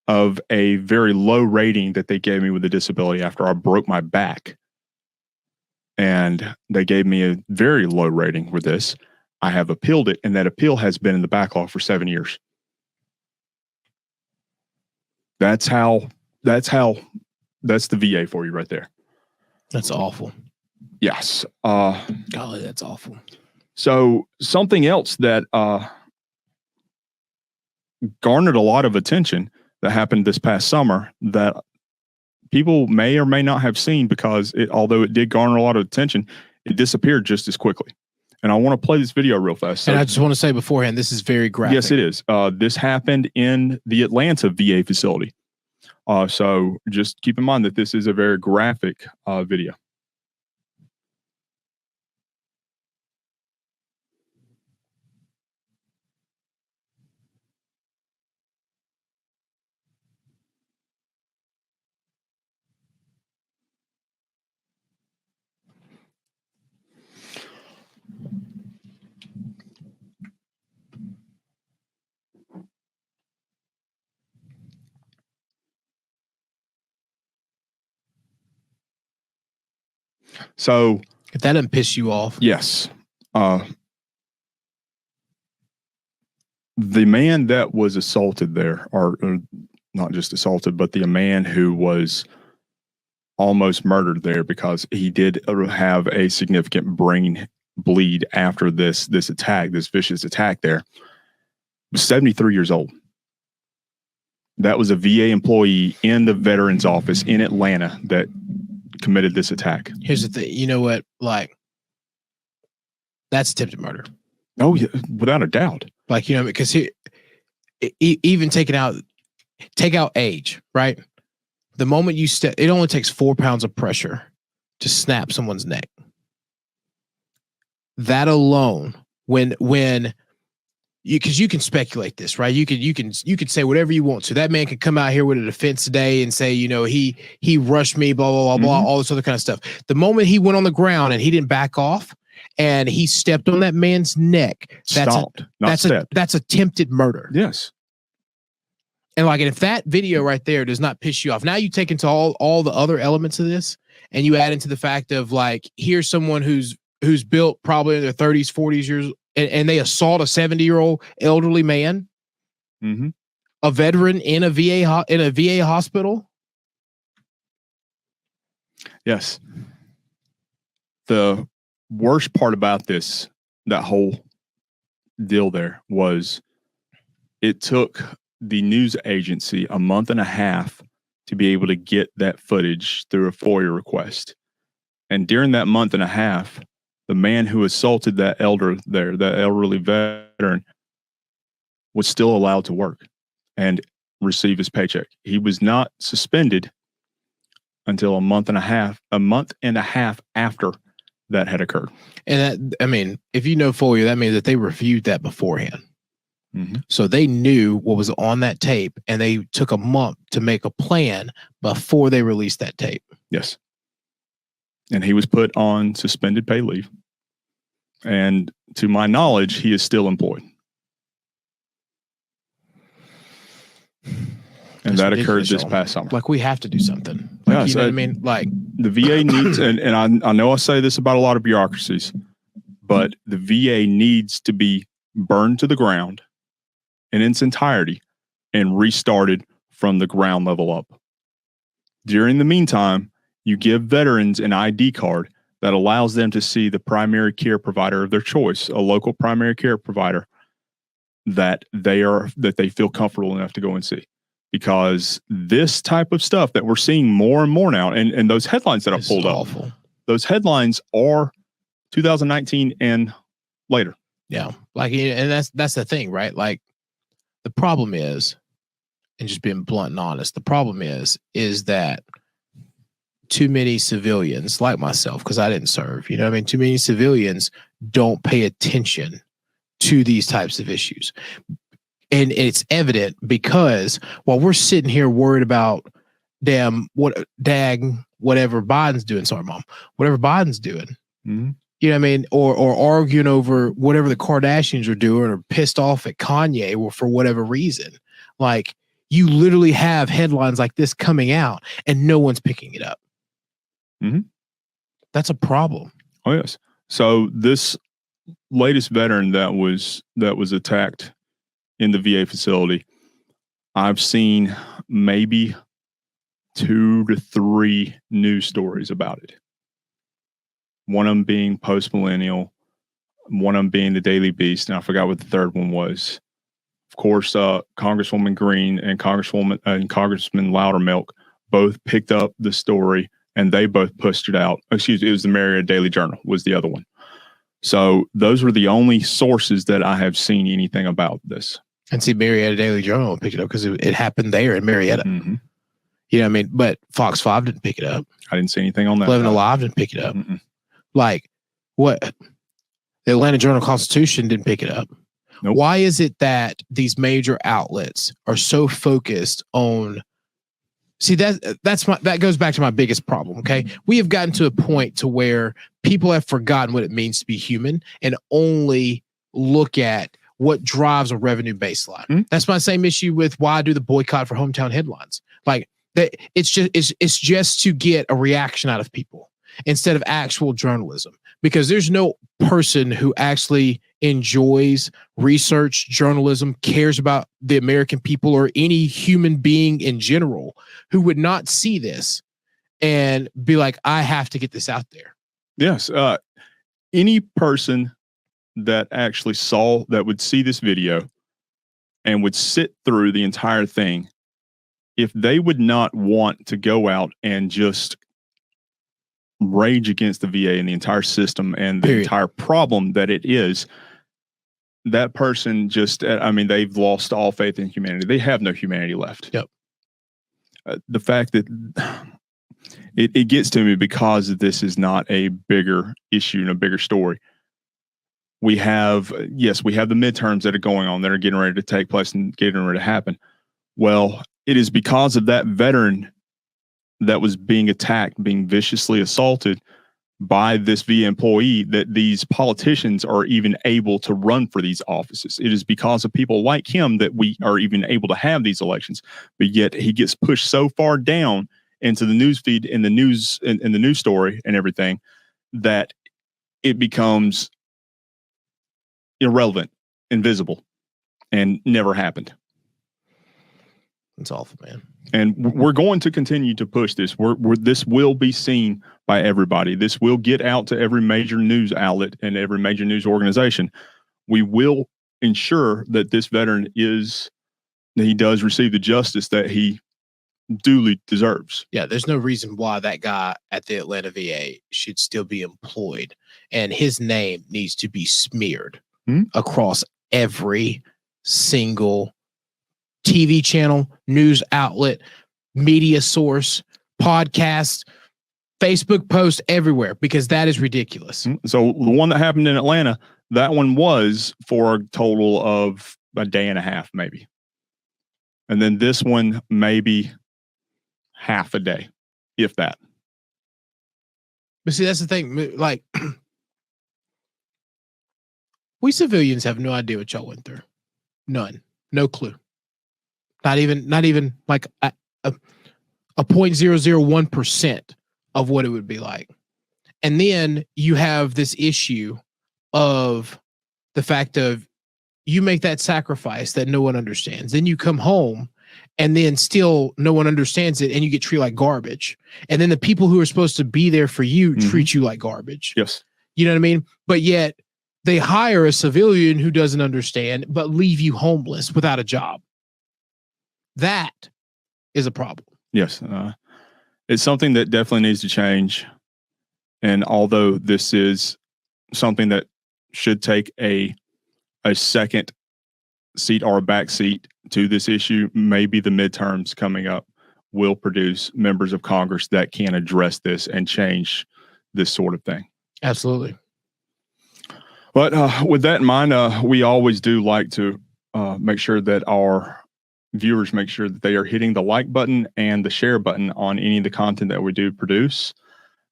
of a very low rating that they gave me with a disability after I broke my back. and they gave me a very low rating with this. I have appealed it, and that appeal has been in the backlog for 7 years. That's the VA for you right there. That's awful. Yes. Golly, that's awful. So something else that garnered a lot of attention that happened this past summer that people may or may not have seen, because although it did garner a lot of attention, it disappeared just as quickly. And I want to play this video real fast. So, and I just want to say beforehand, this is very graphic. Yes, it is. This happened in the Atlanta VA facility. So just keep in mind that this is a very graphic video. So if that doesn't piss you off, yes. The man that was assaulted there, or not just assaulted, but the man who was almost murdered there, because he did have a significant brain bleed after this attack, this vicious attack there, was 73 years old. That was a VA employee in the Veterans Office in Atlanta that committed this attack. Here's the thing. You know what? Like, that's attempted murder. Oh, yeah, without a doubt. Like, you know, because even take out age, right? The moment you step, it only takes 4 pounds of pressure to snap someone's neck. That alone, when because you can speculate this, right? You could say whatever you want to. That man could come out here with a defense today and say, you know, he rushed me, blah, blah, blah, blah, all this other kind of stuff. The moment he went on the ground and he didn't back off and he stepped on that man's neck, that's attempted murder. Yes. And like, and if that video right there does not piss you off, now you take into all the other elements of this and you add into the fact of like, here's someone who's built probably in their 30s, 40s years, and they assault a 70-year-old elderly man, a veteran in a VA hospital. Yes. The worst part about that whole deal there was it took the news agency a month and a half to be able to get that footage through a FOIA request. And during that month and a half, the man who assaulted that elderly veteran, was still allowed to work and receive his paycheck. He was not suspended until a month and a half after that had occurred. And that, I mean, if you know FOIA, that means that they reviewed that beforehand. So they knew what was on that tape, and they took a month to make a plan before they released that tape. Yes. And he was put on suspended pay leave. And to my knowledge, he is still employed. And that occurred this past summer. Like, we have to do something. Like, yes, you know what I mean? Like, the VA needs, and I know I say this about a lot of bureaucracies, but the VA needs to be burned to the ground in its entirety and restarted from the ground level up. During the meantime, you give veterans an ID card that allows them to see the primary care provider of their choice, a local primary care provider that they feel comfortable enough to go and see. Because this type of stuff that we're seeing more and more now, and those headlines that I pulled up, those headlines are 2019 and later. Yeah. Like, and that's the thing, right? Like, the problem is, and just being blunt and honest, the problem is that too many civilians like myself, because I didn't serve, you know what I mean? Too many civilians don't pay attention to these types of issues. And it's evident because while we're sitting here worried about whatever Biden's doing, sorry, Mom, whatever Biden's doing, you know what I mean? Or arguing over whatever the Kardashians are doing, or pissed off at Kanye or for whatever reason. Like, you literally have headlines like this coming out and no one's picking it up. That's a problem. Oh yes. So this latest veteran that was attacked in the VA facility, I've seen maybe 2 to 3 news stories about it. One of them being Post Millennial, one of them being the Daily Beast, and I forgot what the third one was. Of course, Congresswoman Green and Congressman Loudermilk both picked up the story, and they both pushed it out. Excuse me, it was the Marietta Daily Journal was the other one. So those were the only sources that I have seen anything about this. And see, Marietta Daily Journal picked it up because it happened there in Marietta. Mm-hmm. You know what I mean? But Fox 5 didn't pick it up. I didn't see anything on that. 11 Alive didn't pick it up. Mm-mm. Like, what? The Atlanta Journal-Constitution didn't pick it up. Nope. Why is it that these major outlets are so focused on? See, that goes back to my biggest problem. Okay, we have gotten to a point to where people have forgotten what it means to be human and only look at what drives a revenue baseline. Mm-hmm. That's my same issue with why I do the boycott for hometown headlines. Like that, it's just to get a reaction out of people instead of actual journalism, because there's no person who actually enjoys research journalism, cares about the American people or any human being in general who would not see this and be like, I have to get this out there. Yes. Any person that actually would see this video and would sit through the entire thing, if they would not want to go out and just rage against the VA and the entire system and the entire problem that it is, that person just, they've lost all faith in humanity. They have no humanity left. Yep. The fact that it gets to me because this is not a bigger issue and a bigger story. We have the midterms that are going on that are getting ready to take place and getting ready to happen. Well, it is because of that veteran that was being attacked, being viciously assaulted by this VA employee, that these politicians are even able to run for these offices. It is because of people like him that we are even able to have these elections. But yet he gets pushed so far down into the news feed, in the news, in the news story and everything, that it becomes irrelevant, invisible, and never happened. It's awful, man. And we're going to continue to push this. This will be seen by everybody. This will get out to every major news outlet and every major news organization. We will ensure that this veteran does receive the justice that he duly deserves. Yeah, there's no reason why that guy at the Atlanta VA should still be employed, and his name needs to be smeared across every single TV channel, news outlet, media source, podcast, Facebook post, everywhere, because that is ridiculous. So the one that happened in Atlanta, that one was for a total of a day and a half, maybe. And then this one, maybe half a day, if that. But see, that's the thing. Like, we civilians have no idea what y'all went through. None. No clue. Not even like a 0.001% of what it would be like. And then you have this issue of the fact of you make that sacrifice that no one understands. Then you come home and then still no one understands it and you get treated like garbage. And then the people who are supposed to be there for you treat you like garbage. Yes. You know what I mean? But yet they hire a civilian who doesn't understand, but leave you homeless without a job. That is a problem. Yes. It's something that definitely needs to change. And although this is something that should take a second seat or a back seat to this issue, maybe the midterms coming up will produce members of Congress that can address this and change this sort of thing. Absolutely. But with that in mind, we always do like to make sure that our viewers make sure that they are hitting the like button and the share button on any of the content that we do produce.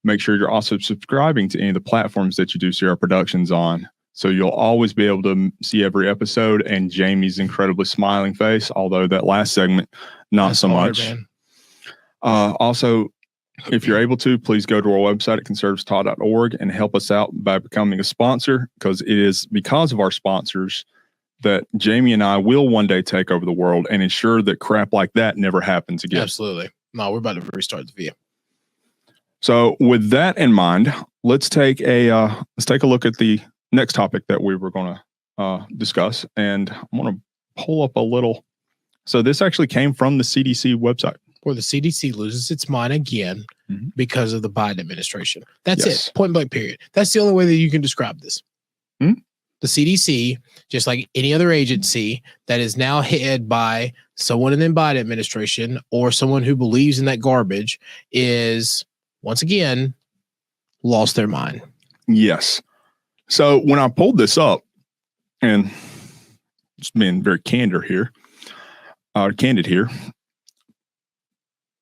Make sure you're also subscribing to any of the platforms that you do see our productions on. So you'll always be able to see every episode and Jamie's incredibly smiling face, although that last segment, not That's so hard, much. man. Also, If you're able to, please go to our website at conservativetaught.org and help us out by becoming a sponsor, because it is because of our sponsors that Jamie and I will one day take over the world and ensure that crap like that never happens again. Absolutely. No, we're about to restart the VIA. So with that in mind, let's take a look at the next topic that we were going to discuss. And I'm going to pull up a little. So this actually came from the CDC website. Where the CDC loses its mind again because of the Biden administration. That's Yes. it. Point blank, period. That's the only way that you can describe this. Hmm? The CDC, just like any other agency that is now headed by someone in the Biden administration or someone who believes in that garbage, is once again lost their mind. Yes. So when I pulled this up, and just being very candid here,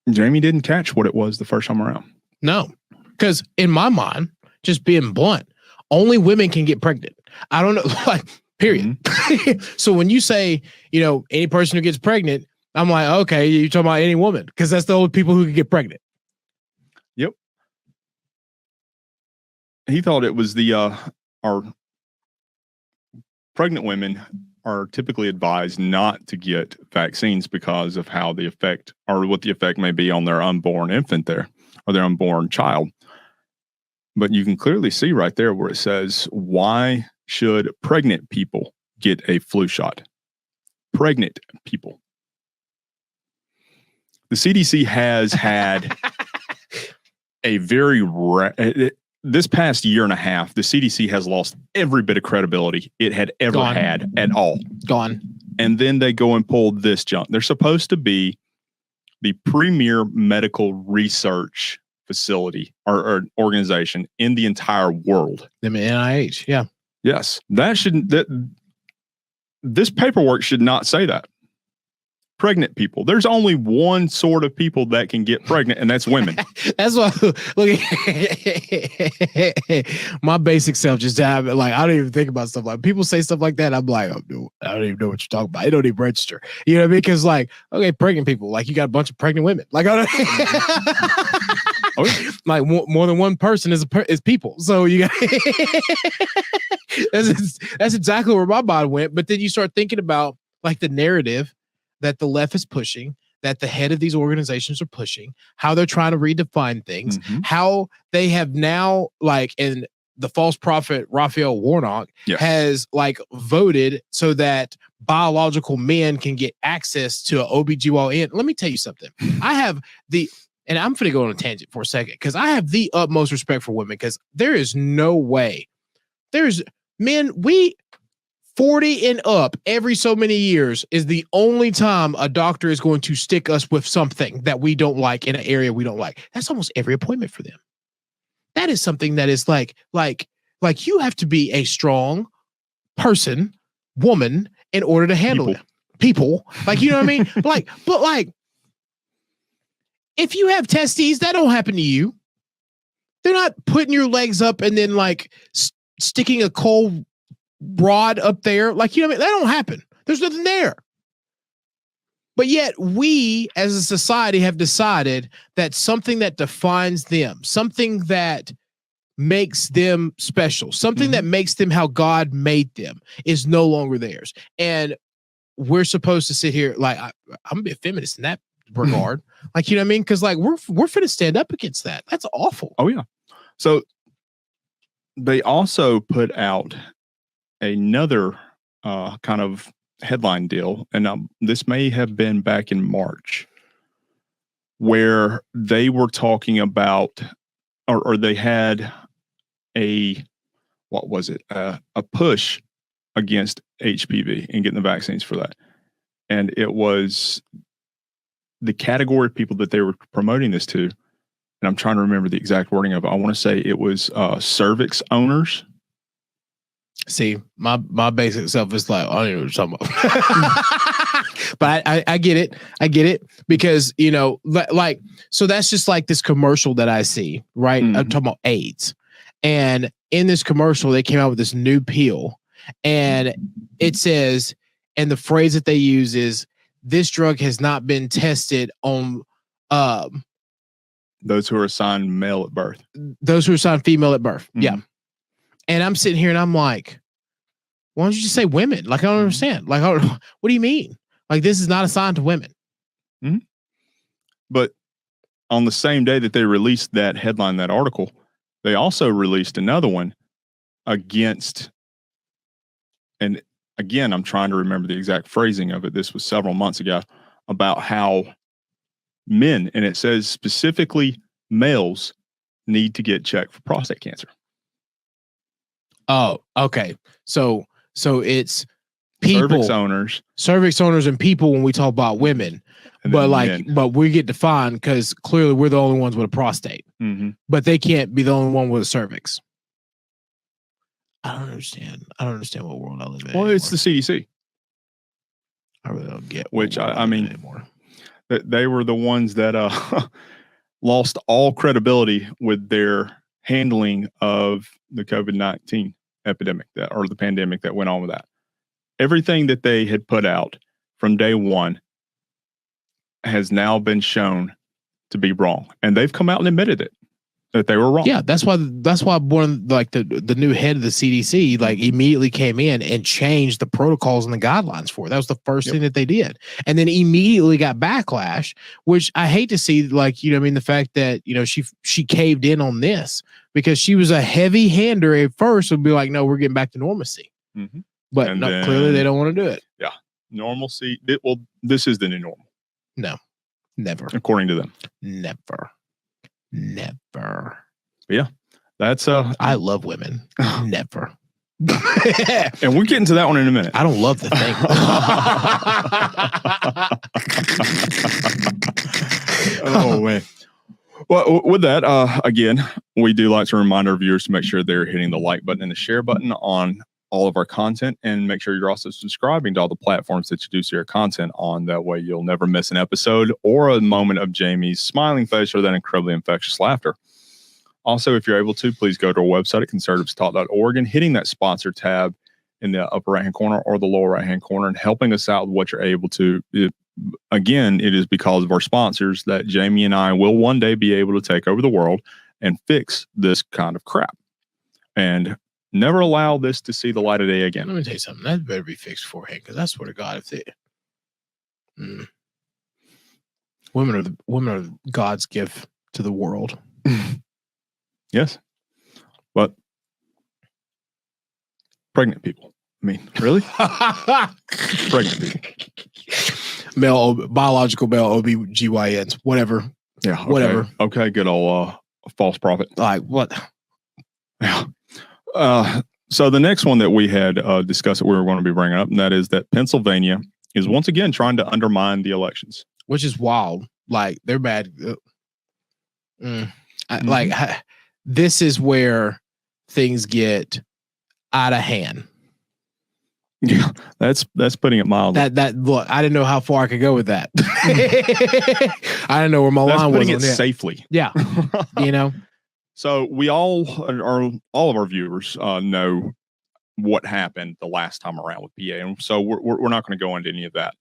Jamie didn't catch what it was the first time around. No, because in my mind, just being blunt, only women can get pregnant. I don't know, like, period. So when you say, any person who gets pregnant, I'm like, okay, you're talking about any woman, because that's the only people who can get pregnant. Yep. He thought it was our pregnant women are typically advised not to get vaccines because of how the effect, or what the effect may be on their unborn infant there, or their unborn child. But you can clearly see right there where it says, why should pregnant people get a flu shot? Pregnant people. The CDC has had a very this past year and a half, the CDC has lost every bit of credibility it had ever had at all. Gone. And then they go and pull this junk. They're supposed to be the premier medical research facility or organization in the entire world. Them NIH, yeah. Yes. This paperwork should not say that. Pregnant people. There's only one sort of people that can get pregnant, and that's women. That's why, look, my basic self just have like, I don't even think about stuff like, people say stuff like that. I'm like, I don't even know what you're talking about. I don't even register. You know what I mean? Because like, okay, pregnant people, like you got a bunch of pregnant women. Like, I don't, like more than one person is people. So you got that's exactly where my mind went. But then you start thinking about like the narrative that the left is pushing, that the head of these organizations are pushing, how they're trying to redefine things, how they have now, like, and the false prophet Raphael Warnock has like voted so that biological men can get access to an OBGYN. Let me tell you something. And I'm going to go on a tangent for a second, because I have the utmost respect for women, because there is no way. There's men, 40 and up every so many years is the only time a doctor is going to stick us with something that we don't like in an area we don't like. That's almost every appointment for them. That is something that is like you have to be a strong person, woman, in order to handle it. People, like, you know what I mean? but if you have testes, that don't happen to you. They're not putting your legs up and then like sticking a cold rod up there, like, you know what I mean? That don't happen. There's nothing there. But yet we as a society have decided that something that defines them, something that makes them special, something that makes them how God made them, is no longer theirs. And we're supposed to sit here like, I'm gonna be a feminist in that regard. Like, you know what I mean? Because like we're finna stand up against that. That's awful. Oh yeah. So they also put out another kind of headline deal, and this may have been back in March, where they were talking about, or they had a push against HPV and getting the vaccines for that. And it was the category of people that they were promoting this to, and I'm trying to remember the exact wording of it. I want to say it was cervix owners. See, my basic self is like, I don't know what you're talking about. But I get it. I get it, because, you know, like, so that's just like this commercial that I see, right? I'm talking about AIDS. And in this commercial, they came out with this new pill, and it says, and the phrase that they use is, this drug has not been tested on Those who are assigned male at birth. Those who are assigned female at birth. Mhm. Yeah. And I'm sitting here and I'm like, why don't you just say women? Like, I don't understand. Like, what do you mean? Like, this is not assigned to women. But on the same day that they released that headline, that article, they also released another one against, and again, I'm trying to remember the exact phrasing of it. This was several months ago, about how men, and it says specifically males, need to get checked for prostate cancer. Oh, okay. So it's people, cervix owners and people when we talk about women, but but we get defined because clearly we're the only ones with a prostate, but they can't be the only one with a cervix. I don't understand. I don't understand what world I live in. Well, anymore. it's the CDC. I really don't get which I mean, anymore. They were the ones that lost all credibility with their handling of the COVID-19 epidemic or the pandemic that went on with that. Everything that they had put out from day one has now been shown to be wrong, and they've come out and admitted it, that they were wrong. Yeah, that's why one of the new head of the CDC immediately came in and changed the protocols and the guidelines for it. That was the first thing that they did, and then immediately got backlash, which I hate to see. The fact that she caved in on this because she was a heavy hander at first. Would be like, no, we're getting back to normalcy, but clearly they don't want to do it. Yeah, normalcy. This is the new normal. No, never. According to them, never. But yeah, that's I love women. Never. And we'll get into that one in a minute. I don't love the thing. Oh man. Well, with that, again, we do like to remind our viewers to make sure they're hitting the like button and the share button on all of our content, and make sure you're also subscribing to all the platforms that you do see our content on. That way you'll never miss an episode or a moment of Jamie's smiling face or that incredibly infectious laughter. Also, if you're able to, please go to our website at conservativestalk.org and hitting that sponsor tab in the upper right-hand corner or the lower right-hand corner and helping us out with what you're able to. Again, it is because of our sponsors that Jamie and I will one day be able to take over the world and fix this kind of crap. And never allow this to see the light of day again. Let me tell you something. That better be fixed beforehand, because I swear to God, if they women are God's gift to the world. Yes, but pregnant people. I mean, really? Pregnant people. Biological male OBGYNs, whatever. Yeah, okay. Whatever. Okay, good old false prophet. Like what? Yeah. So the next one that we had discussed that we were going to be bringing up, and that is that Pennsylvania is once again trying to undermine the elections, which is wild. Like, they're bad. This is where things get out of hand. Yeah, that's putting it mildly. That look, I didn't know how far I could go with that. I didn't know where my line was. Putting it safely. Yeah, So we all of our viewers know what happened the last time around with PA, and so we're not going to go into any of that.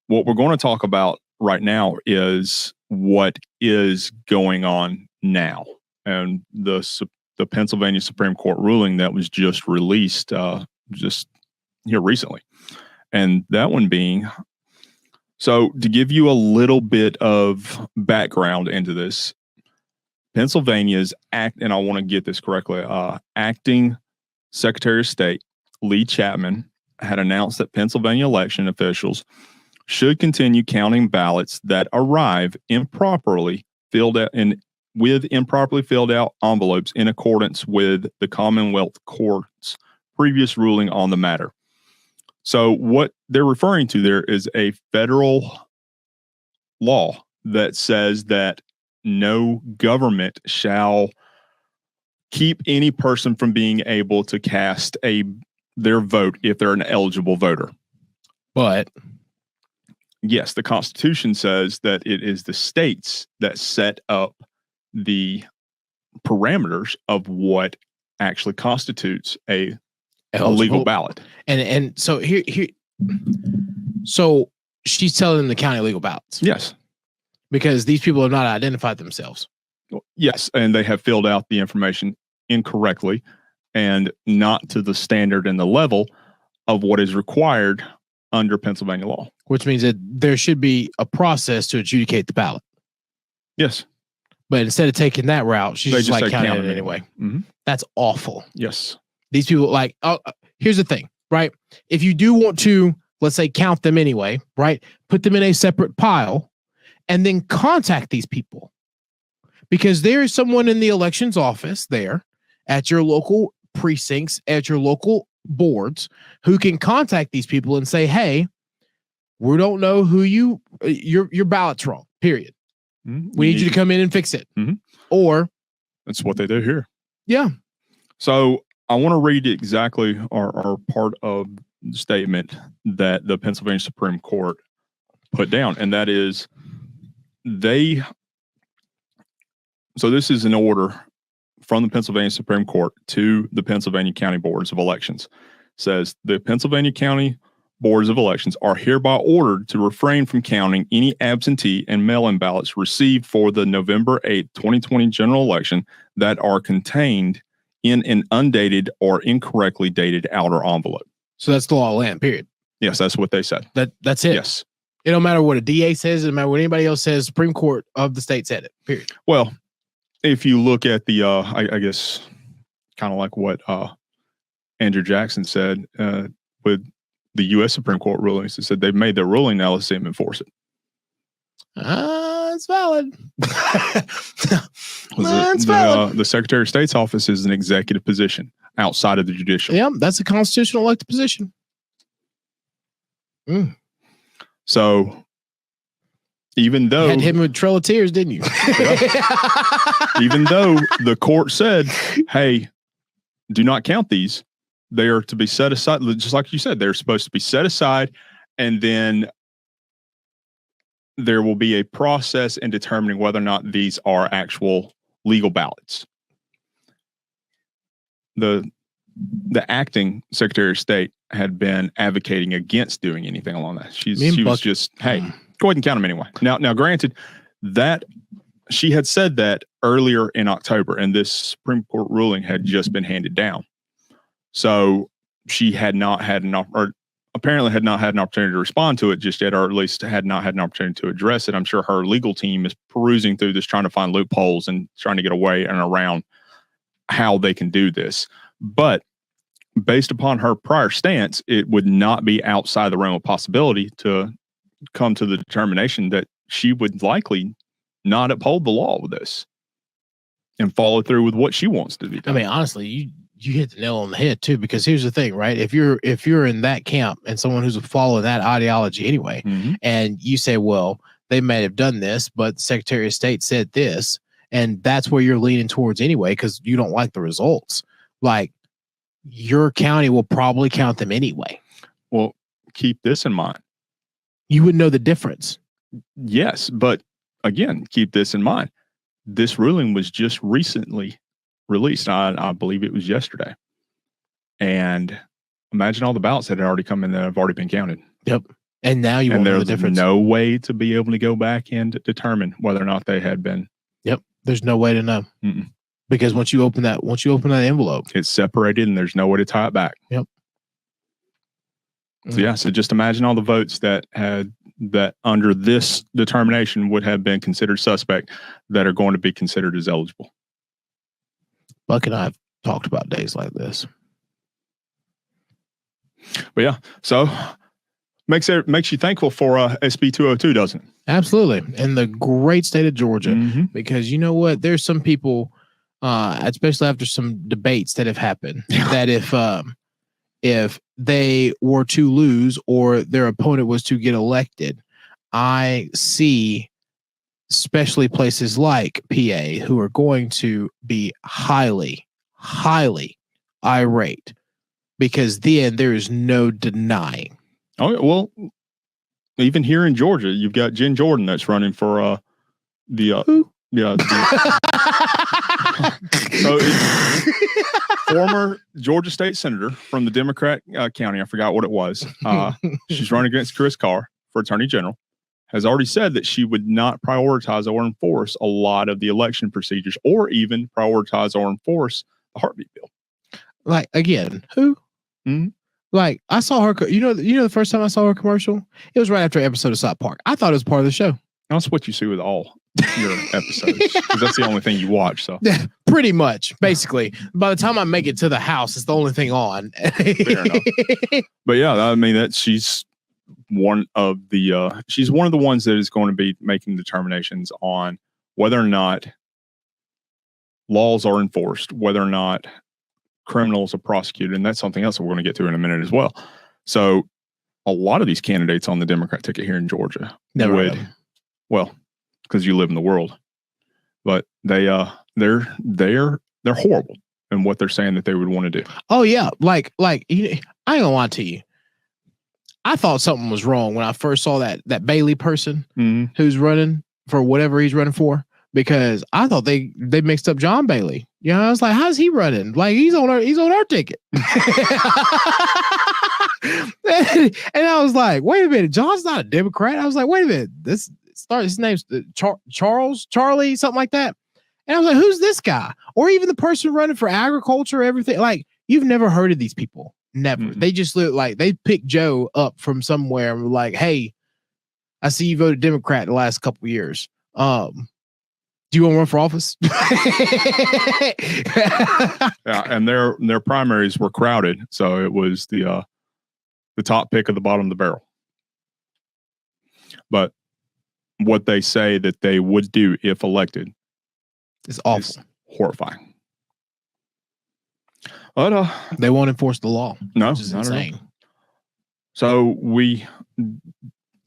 What we're going to talk about right now is what is going on now, and the Pennsylvania Supreme Court ruling that was just released just here recently, and that one being. So to give you a little bit of background into this. Pennsylvania's and I want to get this correctly, acting Secretary of State Lee Chapman had announced that Pennsylvania election officials should continue counting ballots that arrive improperly filled out with improperly filled out envelopes in accordance with the Commonwealth Court's previous ruling on the matter. So what they're referring to there is a federal law that says that no government shall keep any person from being able to cast their vote if they're an eligible voter. But yes, the Constitution says that it is the states that set up the parameters of what actually constitutes a legal ballot. And so here so she's telling them to count illegal ballots. Yes. Because these people have not identified themselves. Yes, and they have filled out the information incorrectly and not to the standard and the level of what is required under Pennsylvania law. Which means that there should be a process to adjudicate the ballot. Yes. But instead of taking that route, she's just like counting it anyway. Mm-hmm. That's awful. Yes. These people here's the thing, right? If you do want to, let's say, count them anyway, right? Put them in a separate pile and then contact these people. Because there is someone in the elections office there at your local precincts, at your local boards, who can contact these people and say, hey, we don't know who your ballot's wrong, period. Mm-hmm. We need you to come in and fix it. Mm-hmm. Or that's what they do here. Yeah. So I want to read exactly our part of the statement that the Pennsylvania Supreme Court put down. And that is so this is an order from the Pennsylvania Supreme Court to the Pennsylvania County Boards of Elections. It says the Pennsylvania County Boards of Elections are hereby ordered to refrain from counting any absentee and mail-in ballots received for the November 8th, 2020 general election that are contained in an undated or incorrectly dated outer envelope. So that's the law of land, period. Yes, that's what they said. That's it. Yes. It don't matter what a DA says. It don't matter what anybody else says. Supreme Court of the state said it, period. Well, if you look at the, I guess, kind of like what Andrew Jackson said with the U.S. Supreme Court rulings, it said they've made their ruling, now let's see them enforce it. It's valid. It's valid. The Secretary of State's office is an executive position outside of the judicial. Yeah, that's a constitutional elected position. So even though you had him with Trail of Tears, didn't you? Even though the court said, hey, do not count these, they are to be set aside, just like you said, they're supposed to be set aside, and then there will be a process in determining whether or not these are actual legal ballots. The acting Secretary of State had been advocating against doing anything along that. She was just, hey, go ahead and count them anyway. Now, granted, that she had said that earlier in October, and this Supreme Court ruling had just been handed down. So she had not had apparently had not had an opportunity to respond to it just yet, or at least had not had an opportunity to address it. I'm sure her legal team is perusing through this, trying to find loopholes and trying to get away and around how they can do this. But based upon her prior stance, it would not be outside the realm of possibility to come to the determination that she would likely not uphold the law with this and follow through with what she wants to be done. I mean, honestly, you hit the nail on the head too, because here's the thing, right? If you're in that camp and someone who's following that ideology anyway, and you say, well, they may have done this, but the Secretary of State said this, and that's where you're leaning towards anyway, because you don't like the results. Like, your county will probably count them anyway. Well, keep this in mind. You wouldn't know the difference. Yes, but again, keep this in mind. This ruling was just recently released. I believe it was yesterday. And imagine all the ballots that had already come in that have already been counted. Yep. And now you won't know the difference. There's no way to be able to go back and determine whether or not they had been. Yep. There's no way to know. Because once you open that envelope, it's separated and there's no way to tie it back. Yep. So so just imagine all the votes that under this determination would have been considered suspect that are going to be considered as eligible. Buck and I have talked about days like this. But yeah, so makes you thankful for SB 202, doesn't it? Absolutely. In the great state of Georgia, because you know what? There's some people, especially after some debates that have happened, that if they were to lose or their opponent was to get elected, I see especially places like PA who are going to be highly, highly irate, because then there is no denying. Oh, well, even here in Georgia, you've got Jen Jordan that's running for so former Georgia state senator from the Democrat county. I forgot what it was. She's running against Chris Carr for attorney general. has already said that she would not prioritize or enforce a lot of the election procedures, or even prioritize or enforce the heartbeat bill. Like, again, who? Mhm. Like, I saw her. The first time I saw her commercial, it was right after an episode of South Park. I thought it was part of the show. That's what you see with all your episodes, because that's the only thing you watch. So pretty much, basically, by the time I make it to the house, it's the only thing on. fair enough. But yeah, I mean she's one of the ones that is going to be making determinations on whether or not laws are enforced, whether or not criminals are prosecuted, and that's something else that we're going to get to in a minute as well. So a lot of these candidates on the Democrat ticket here in Georgia well, because you live in the world, but they're horrible in what they're saying that they would want to do. Oh yeah, like I ain't gonna lie to you. I thought something was wrong when I first saw that Bailey person who's running for whatever he's running for, because I thought they mixed up John Bailey. You know, I was like, how's he running? Like he's on our ticket. And I was like, wait a minute, John's not a Democrat. I was like, wait a minute, his name's Charlie, something like that. And I was like, who's this guy? Or even the person running for agriculture, everything. Like, you've never heard of these people. Never. Mm-hmm. They just look like they picked Joe up from somewhere and were like, hey, I see you voted Democrat the last couple of years. Do you want to run for office? Yeah, and their primaries were crowded, so it was the top pick of the bottom of the barrel. But what they say that they would do if elected is awful, is horrifying. But they won't enforce the law. No, which is insane. So we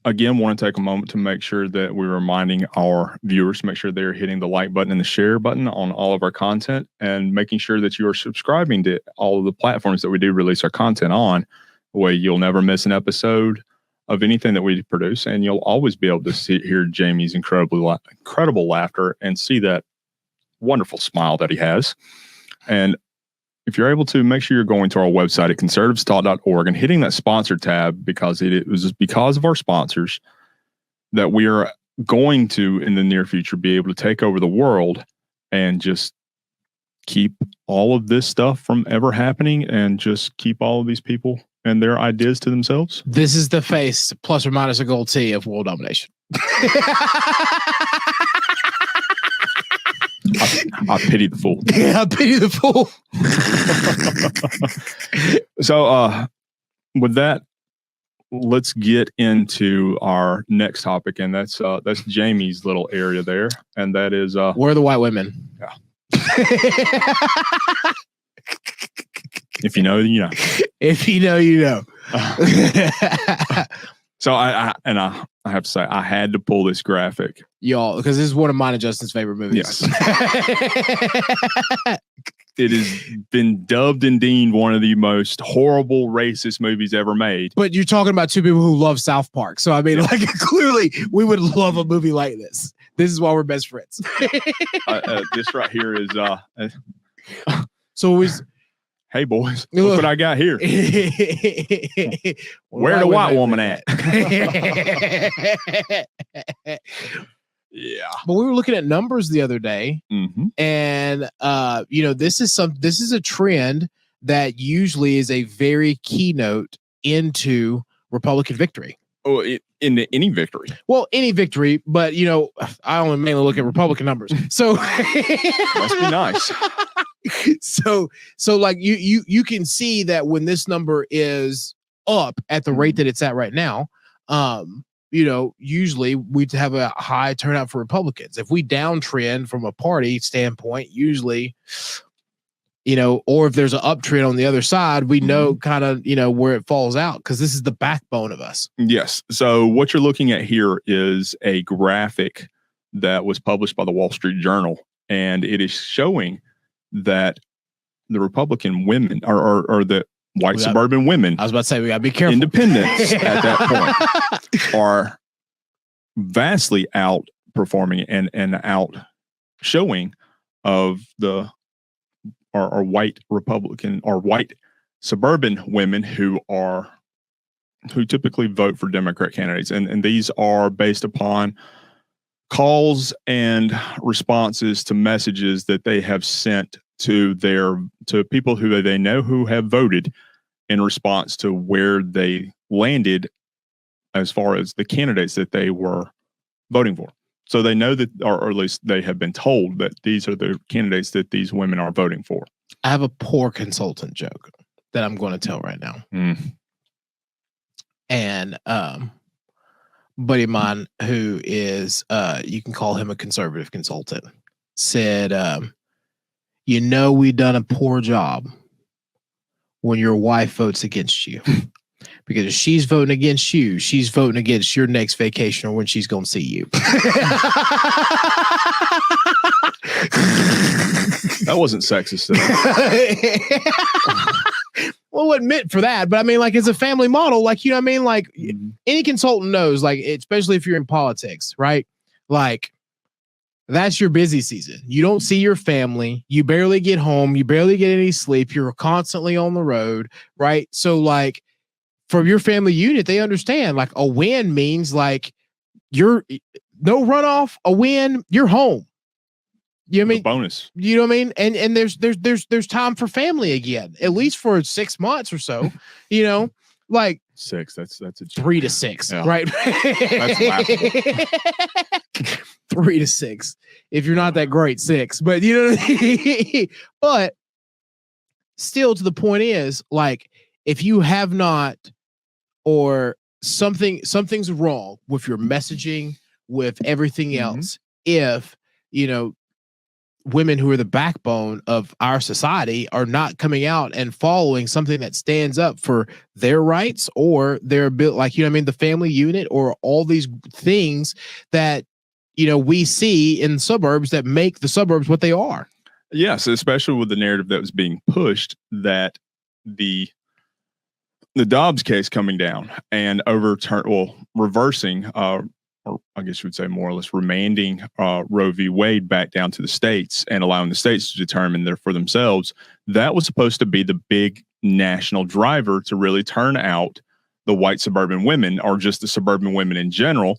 again want to take a moment to make sure that we're reminding our viewers to make sure they're hitting the like button and the share button on all of our content, and making sure that you are subscribing to all of the platforms that we do release our content on. The way you'll never miss an episode of anything that we produce, and you'll always be able to hear Jamie's incredible laughter and see that wonderful smile that he has. And if you're able to, make sure you're going to our website at conservativestalk.org and hitting that sponsor tab, because it was because of our sponsors that we are going to, in the near future, be able to take over the world and just keep all of this stuff from ever happening, and just keep all of these people and their ideas to themselves. This is the face, plus or minus a gold T, of world domination. I pity the fool. Yeah, I pity the fool. So, with that, let's get into our next topic, and that's Jamie's little area there, and that is where are the white women? Yeah. If you know, you know. If you know, you know. So I have to say, I had to pull this graphic, y'all, because this is one of mine and Justin's favorite movies. Yes. It has been dubbed and deemed one of the most horrible racist movies ever made. But you're talking about two people who love South Park, so I mean, like, clearly we would love a movie like this. This is why we're best friends. This right here is so was. Hey boys, look what I got here. Where the white woman at? Yeah. But we were looking at numbers the other day, and this is a trend that usually is a very keynote into Republican victory. Oh, into any victory. Well, any victory, but I only mainly look at Republican numbers. So must be nice. So like you can see that when this number is up at the rate that it's at right now, usually we'd have a high turnout for Republicans. If we downtrend from a party standpoint, usually, or if there's an uptrend on the other side, we know kind of, where it falls out, because this is the backbone of us. Yes. So what you're looking at here is a graphic that was published by the Wall Street Journal, and it is showing that the Republican women or the white suburban women, I was about to say, we gotta be careful. Independents at that point are vastly outperforming and out showing of the white Republican or white suburban women who are who typically vote for Democrat candidates, and these are based upon calls and responses to messages that they have sent to people who they know who have voted in response to where they landed as far as the candidates that they were voting for. So they know that, or at least they have been told that these are the candidates that these women are voting for. I have a poor consultant joke that I'm going to tell right now. And buddy of mine who is you can call him a conservative consultant said, we done a poor job when your wife votes against you. Because if she's voting against you, she's voting against your next vacation or when she's going to see you. That wasn't sexist. Well, it wasn't meant for that, but I mean, like, it's a family model. Like, you know what I mean? Like, any consultant knows, like, especially if you're in politics, right? Like, that's your busy season. You don't see your family. You barely get home. You barely get any sleep. You're constantly on the road, right? So, like, from your family unit, they understand, like, a win means, like, you're no runoff, a win, you're home. You know what I mean? Bonus. You know what I mean? And there's time for family again, at least for 6 months or so. Like 6. That's a 3 to 6, yeah. Right? That's laughable. 3 to 6. If you're not that great, 6. But you know what I mean? But still, to the point is, like, if you have not, or something's wrong with your messaging, with everything else, if women who are the backbone of our society are not coming out and following something that stands up for their rights or their ability, like, the family unit, or all these things that, we see in suburbs that make the suburbs what they are. Yes, especially with the narrative that was being pushed that the Dobbs case coming down and reversing, or I guess you would say more or less remanding Roe v. Wade back down to the states and allowing the states to determine for themselves. That was supposed to be the big national driver to really turn out the white suburban women, or just the suburban women in general,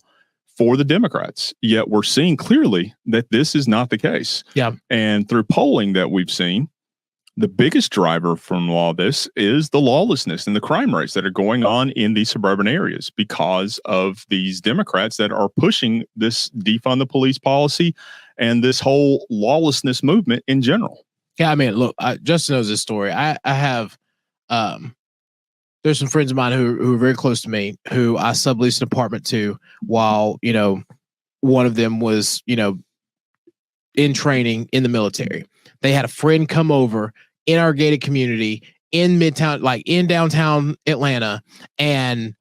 for the Democrats. Yet we're seeing clearly that this is not the case. Yeah. And through polling that we've seen, the biggest driver from all this is the lawlessness and the crime rates that are going on in these suburban areas because of these Democrats that are pushing this defund the police policy and this whole lawlessness movement in general. Yeah, I mean, look, Justin knows this story. I have, there's some friends of mine who are very close to me who I subleased an apartment to while, one of them was, in training in the military. They had a friend come over in our gated community in Midtown, like in downtown Atlanta, and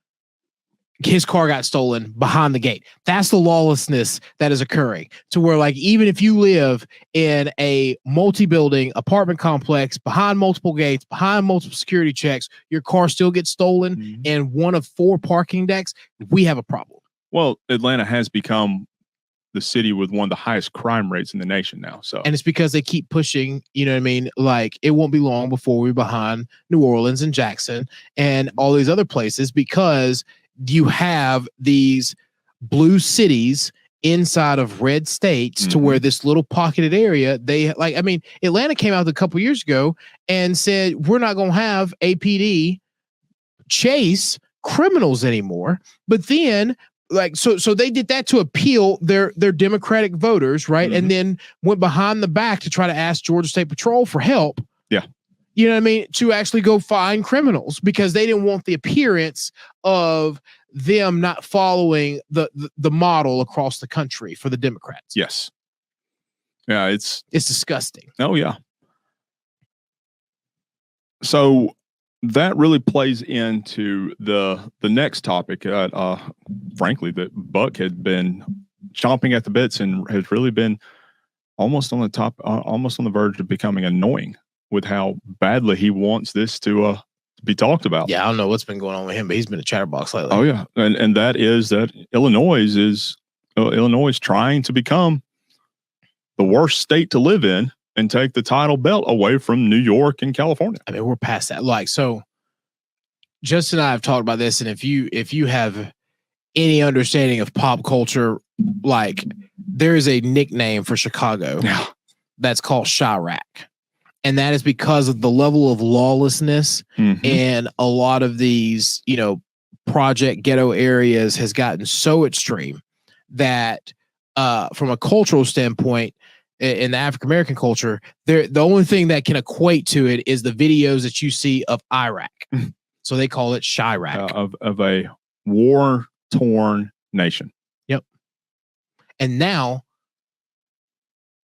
his car got stolen behind the gate. That's the lawlessness that is occurring, to where, like, even if you live in a multi-building apartment complex behind multiple gates, behind multiple security checks, your car still gets stolen in one of 4 parking decks. We have a problem. Well, Atlanta has become the city with one of the highest crime rates in the nation now. So, and it's because they keep pushing, you know what I mean? Like, it won't be long before we're behind New Orleans and Jackson and all these other places, because you have these blue cities inside of red states to where this little pocketed area, Atlanta came out a couple years ago and said, we're not going to have APD chase criminals anymore. But then, like, so they did that to appeal their Democratic voters, right? And then went behind the back to try to ask Georgia State Patrol for help. Yeah. You know what I mean? To actually go find criminals, because they didn't want the appearance of them not following the model across the country for the Democrats. Yes. Yeah, it's disgusting. Oh, yeah. So that really plays into the next topic. Frankly, that Buck had been chomping at the bits and has really been almost on the verge of becoming annoying with how badly he wants this to be talked about. Yeah, I don't know what's been going on with him, but he's been a chatterbox lately. Oh yeah, and that is that Illinois is trying to become the worst state to live in and take the title belt away from New York and California. I mean, we're past that. Like, so Justin and I have talked about this, and if you have any understanding of pop culture, like there is a nickname for Chicago that's called Chirac. And that is because of the level of lawlessness and a lot of these, project ghetto areas has gotten so extreme that from a cultural standpoint, in the African American culture, the only thing that can equate to it is the videos that you see of Iraq. So they call it Chirac. Of a war-torn nation. Yep. And now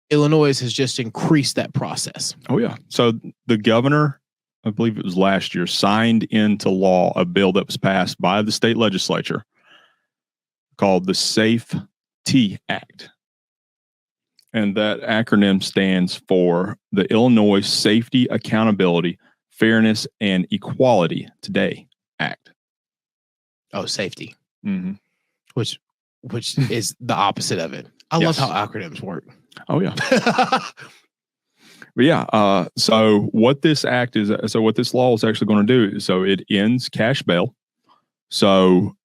Illinois has just increased that process. Oh, yeah. So the governor, I believe it was last year, signed into law a bill that was passed by the state legislature called the SAFE-T Act. And that acronym stands for the Illinois Safety, Accountability, Fairness, and Equality Today Act. Oh, safety. Mm-hmm. Which is the opposite of it. I love how acronyms work. Oh, yeah. But yeah, so what this act is, so what this law is actually going to do is, so it ends cash bail. So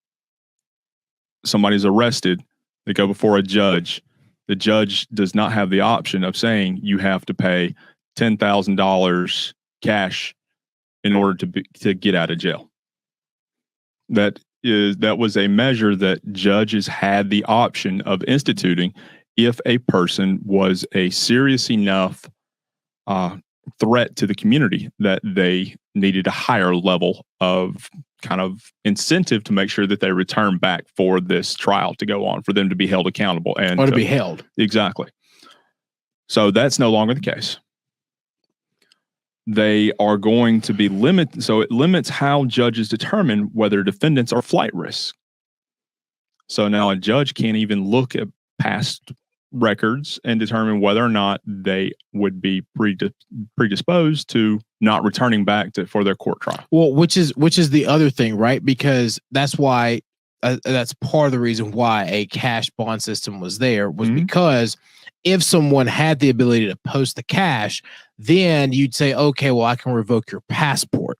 somebody's arrested, they go before a judge. The judge does not have the option of saying you have to pay $10,000 cash in order to get out of jail. That was a measure that judges had the option of instituting if a person was a serious enough threat to the community that they needed a higher level of kind of incentive to make sure that they return back for this trial to go on, for them to be held accountable and or to be held. Exactly. So that's no longer the case. They are going to be limited. So it limits how judges determine whether defendants are flight risks. So now a judge can't even look at past records and determine whether or not they would be predisposed to not returning back for their court trial. Well, which is the other thing, right? Because that's why that's part of the reason why a cash bond system was there, was because if someone had the ability to post the cash, then you'd say, okay, well, I can revoke your passport.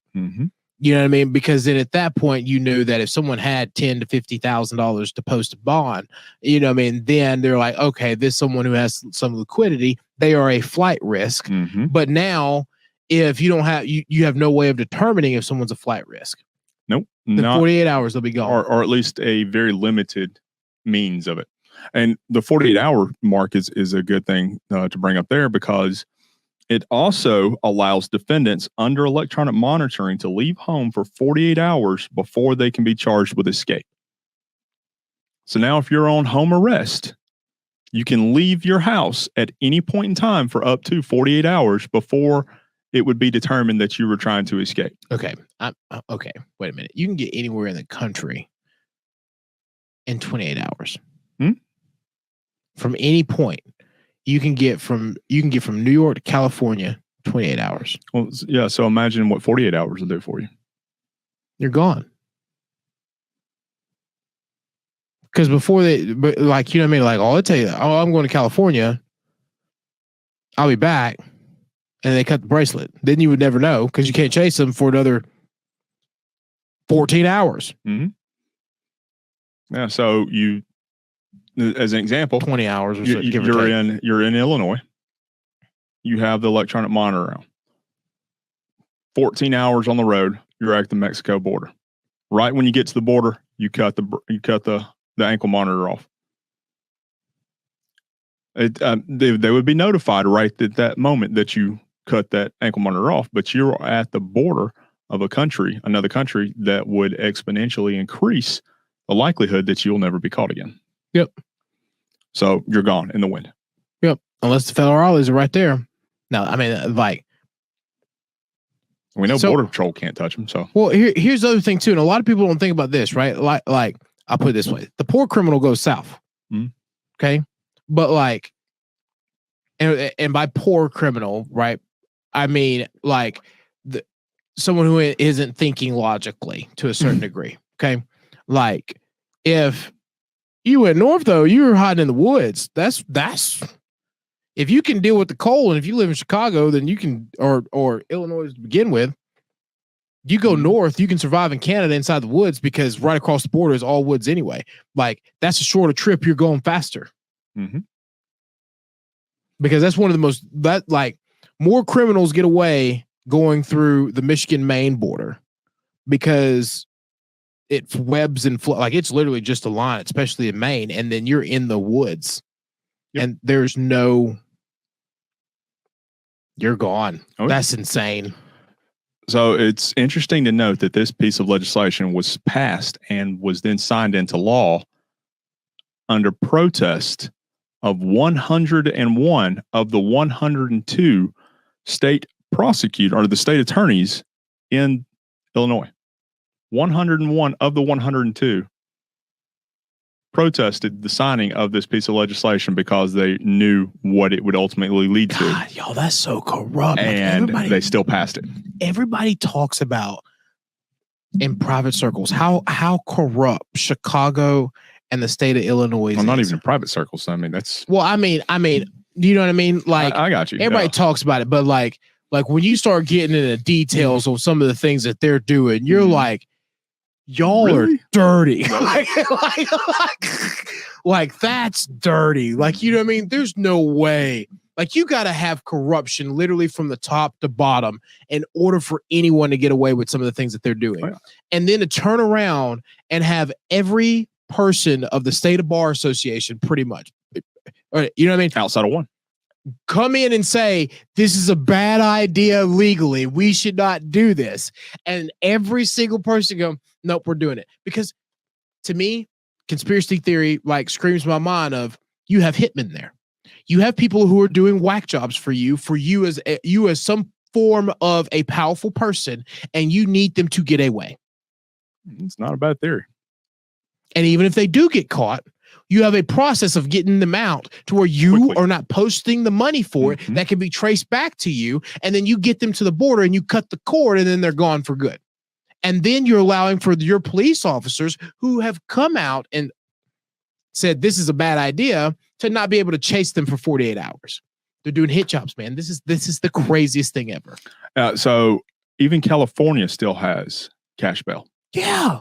You know what I mean? Because then at that point, you knew that if someone had $10,000 to $50,000 to post a bond, you know what I mean? Then they're like, okay, this is someone who has some liquidity. They are a flight risk. But now, if you don't have, you have no way of determining if someone's a flight risk. Nope. In 48 hours, they'll be gone. Or at least a very limited means of it. And the 48-hour mark is a good thing to bring up there, because it also allows defendants under electronic monitoring to leave home for 48 hours before they can be charged with escape. So now if you're on home arrest, you can leave your house at any point in time for up to 48 hours before it would be determined that you were trying to escape. Okay. Okay. Wait a minute. You can get anywhere in the country in 28 hours. From any point. You can get from New York to California 28 hours. Well, yeah. So imagine what 48 hours will do for you. You're gone. Because before but like, you know what I mean? Like, oh, I'll tell you, oh, I'm going to California. I'll be back. And they cut the bracelet. Then you would never know, because you can't chase them for another 14 hours. Yeah. So as an example, 20 hours or so. You're in Illinois. You have the electronic monitor on. 14 hours on the road, you're at the Mexico border. Right when you get to the border, you cut the ankle monitor off. They would be notified right at that moment that you cut that ankle monitor off, but you're at the border of another country that would exponentially increase the likelihood that you'll never be caught again. Yep. So you're gone in the wind. Yep. Unless the federales are right there. No, I mean, like, we know Border Patrol can't touch them. So, well, here's the other thing too, and a lot of people don't think about this, right? Like I'll put it this way: the poor criminal goes south. Okay, but like, and by poor criminal, right? I mean like someone who isn't thinking logically to a certain degree. Okay, like if you went north, though, you were hiding in the woods. That's if you can deal with the cold, and if you live in Chicago, then you can, or Illinois to begin with, You go north, you can survive in Canada inside the woods because right across the border is all woods anyway. Like that's a shorter trip. You're going faster. Mm-hmm. Because that's one of the most more criminals get away going through the Michigan-Maine border because it webs and like it's literally just a line, especially in Maine, and then you're in the woods, and there's no, you're gone. Oh, that's insane. So it's interesting to note that this piece of legislation was passed and was then signed into law under protest of 101 of the 102 state prosecutor or the state attorneys in Illinois. 101 of the 102 protested the signing of this piece of legislation because they knew what it would ultimately lead to. God, y'all, that's so corrupt. And they still passed it. Everybody talks about in private circles how corrupt Chicago and the state of Illinois well, not even in private circles. I mean, that's I mean, do you know what I mean? Like, I got you. Everybody talks about it, but like when you start getting into details of some of the things that they're doing, you're like, y'all are dirty. like that's dirty. Like, you know what I mean? There's no way. Like, you got to have corruption literally from the top to bottom in order for anyone to get away with some of the things that they're doing. Oh, yeah. And then to turn around and have every person of the state of bar association pretty much, you know what I mean? Outside of one. Come in and say, this is a bad idea legally. We should not do this. And every single person go, nope, we're doing it. Because to me, conspiracy theory like screams my mind of you have hitmen there. You have people who are doing whack jobs for you as some form of a powerful person, and you need them to get away. It's not a bad theory. And even if they do get caught, you have a process of getting them out to where you are not posting the money for it that can be traced back to you. And then you get them to the border and you cut the cord and then they're gone for good. And then you're allowing for your police officers who have come out and said, this is a bad idea, to not be able to chase them for 48 hours. They're doing hit jobs, man. This is the craziest thing ever. So even California still has cash bail. Yeah.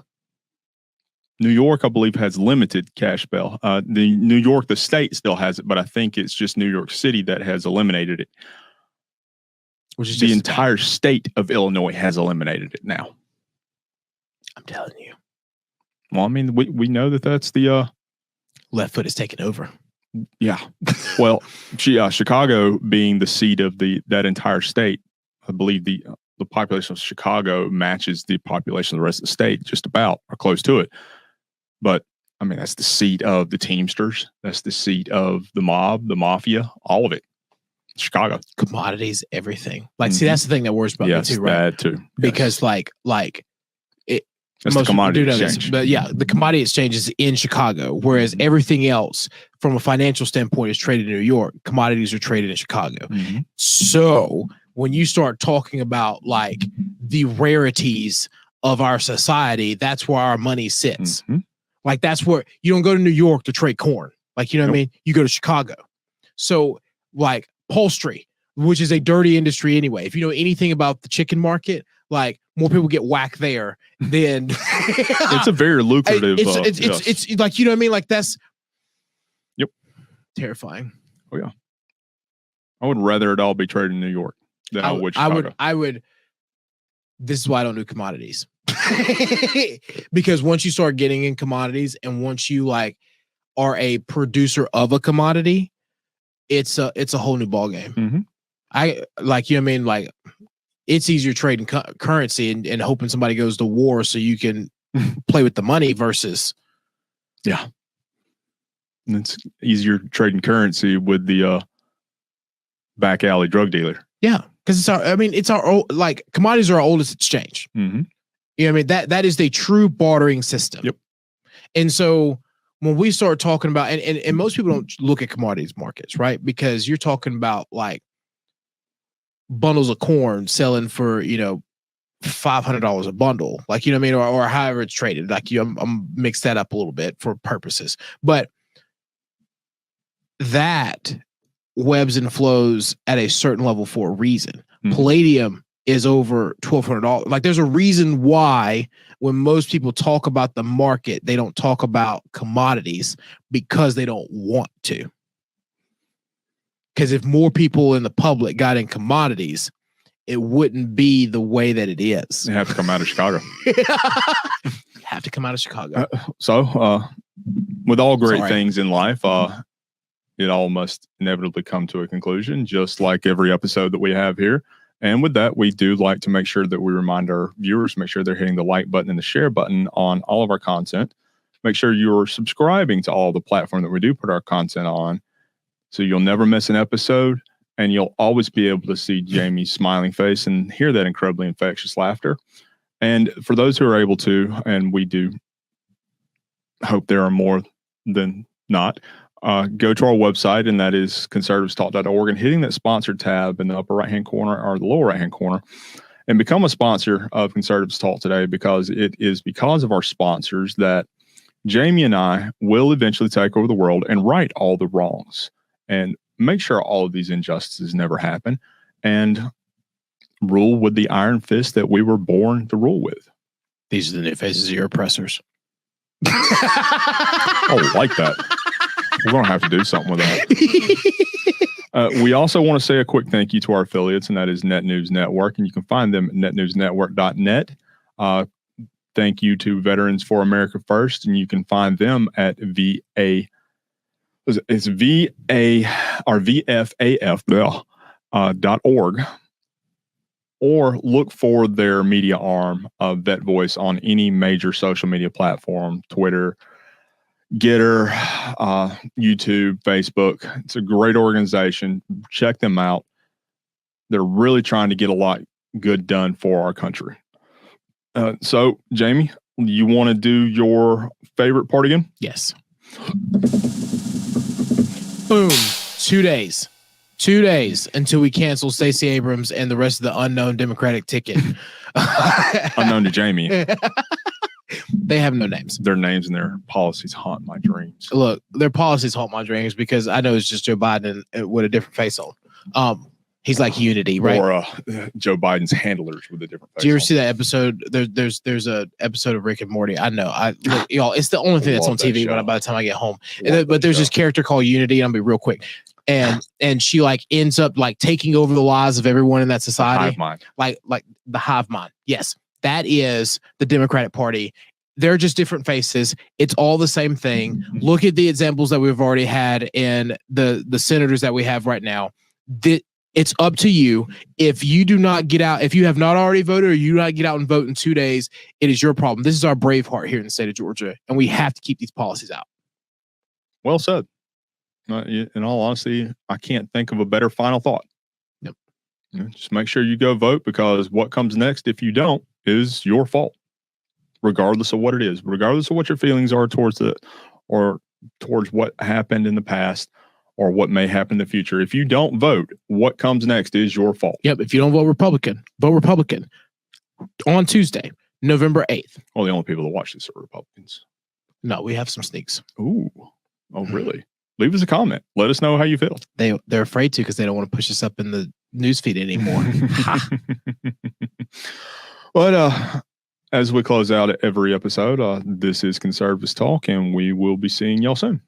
New York, I believe, has limited cash bail. The state still has it, but I think it's just New York City that has eliminated it. Which is the entire state of Illinois has eliminated it now. I'm telling you. Well, I mean, we know that's the left foot is taking over. Yeah. Well, Chicago being the seat of that entire state, I believe the population of Chicago matches the population of the rest of the state, just about, or close to it. But I mean, that's the seat of the Teamsters. That's the seat of the mob, the mafia, all of it. Chicago. Commodities, everything. Like, see, that's the thing that worries about me too, right? That too. Because like that's most the commodity exchange. But yeah, the commodity exchange is in Chicago, whereas everything else from a financial standpoint is traded in New York. Commodities are traded in Chicago. Mm-hmm. So when you start talking about like the rarities of our society, that's where our money sits. Mm-hmm. Like, that's where you don't go to New York to trade corn. Like, you know what I mean? You go to Chicago. So like poultry, which is a dirty industry anyway. If you know anything about the chicken market, like more people get whacked there than it's a very lucrative. It's like, you know what I mean? Like, that's terrifying. Oh yeah. I would rather it all be traded in New York than I would Chicago. I would. This is why I don't do commodities. Because once you start getting in commodities and once you like are a producer of a commodity, it's a whole new ball game. Mm-hmm. I like, you know what I mean? Like, it's easier trading currency and hoping somebody goes to war so you can play with the money versus. Yeah. And it's easier trading currency with the back alley drug dealer. Yeah. Because it's our like commodities are our oldest exchange. Mm-hmm. You know what I mean? That is the true bartering system. Yep. And so when we start talking about, and most people don't look at commodities markets, right? Because you're talking about like bundles of corn selling for, $500 a bundle, like, you know what I mean? Or however it's traded. Like, I'm mixed that up a little bit for purposes, but that webs and flows at a certain level for a reason. Mm-hmm. Palladium is over $1,200. Like there's a reason why when most people talk about the market, they don't talk about commodities because they don't want to. Because if more people in the public got in commodities, it wouldn't be the way that it is. You have to come out of Chicago. Have to come out of Chicago. With all great things in life, it all must inevitably come to a conclusion, just like every episode that we have here. And with that, we do like to make sure that we remind our viewers, make sure they're hitting the like button and the share button on all of our content. Make sure you're subscribing to all the platform that we do put our content on, so you'll never miss an episode, and you'll always be able to see Jamie's smiling face and hear that incredibly infectious laughter. And for those who are able to, and we do hope there are more than not, go to our website, and that is conservativestalk.org, and hitting that sponsored tab in the upper right-hand corner or the lower right-hand corner, and become a sponsor of Conservatives Talk today, because it is because of our sponsors that Jamie and I will eventually take over the world and right all the wrongs and make sure all of these injustices never happen, and rule with the iron fist that we were born to rule with. These are the new faces of your oppressors. Oh, like that. We're going to have to do something with that. We also want to say a quick thank you to our affiliates, and that is Net News Network, and you can find them at netnewsnetwork.net. Thank you to Veterans for America First, and you can find them at VFAF .org, or look for their media arm, Vet Voice, on any major social media platform, Twitter, Getter, YouTube, Facebook. It's a great organization. Check them out. They're really trying to get a lot good done for our country. So, Jamie, you want to do your favorite part again? Yes. Boom. 2 days. 2 days until we cancel Stacey Abrams and the rest of the unknown Democratic ticket. Unknown to Jamie. They have no names. Their names and their policies haunt my dreams. Look, their policies haunt my dreams because I know it's just Joe Biden with a different face on. He's like Unity, right? Or Joe Biden's handlers with a different face. Do you ever see that episode? There's a episode of Rick and Morty. I know. Look, y'all, it's the only thing that's on TV by the time I get home. But there's this character called Unity. I'll be real quick. And she like ends up like taking over the lives of everyone in that society. Hive mind. Like the hive mind. Yes. That is the Democratic Party. They're just different faces. It's all the same thing. Look at the examples that we've already had in the senators that we have right now. It's up to you. If you do not get out, if you have not already voted or you do not get out and vote in 2 days, it is your problem. This is our brave heart here in the state of Georgia, and we have to keep these policies out. Well said. In all honesty, I can't think of a better final thought. Yep. Just make sure you go vote, because what comes next, if you don't, is your fault, regardless of what it is, regardless of what your feelings are towards it or towards what happened in the past or what may happen in the future. If you don't vote, what comes next is your fault. Yep. If you don't vote Republican on Tuesday, November 8th. Well, the only people that watch this are Republicans. No, we have some sneaks. Ooh. Oh, really? Leave us a comment. Let us know how you feel. They're afraid to, because they don't want to push us up in the newsfeed anymore. But as we close out every episode, this is Conservatives Talk, and we will be seeing y'all soon.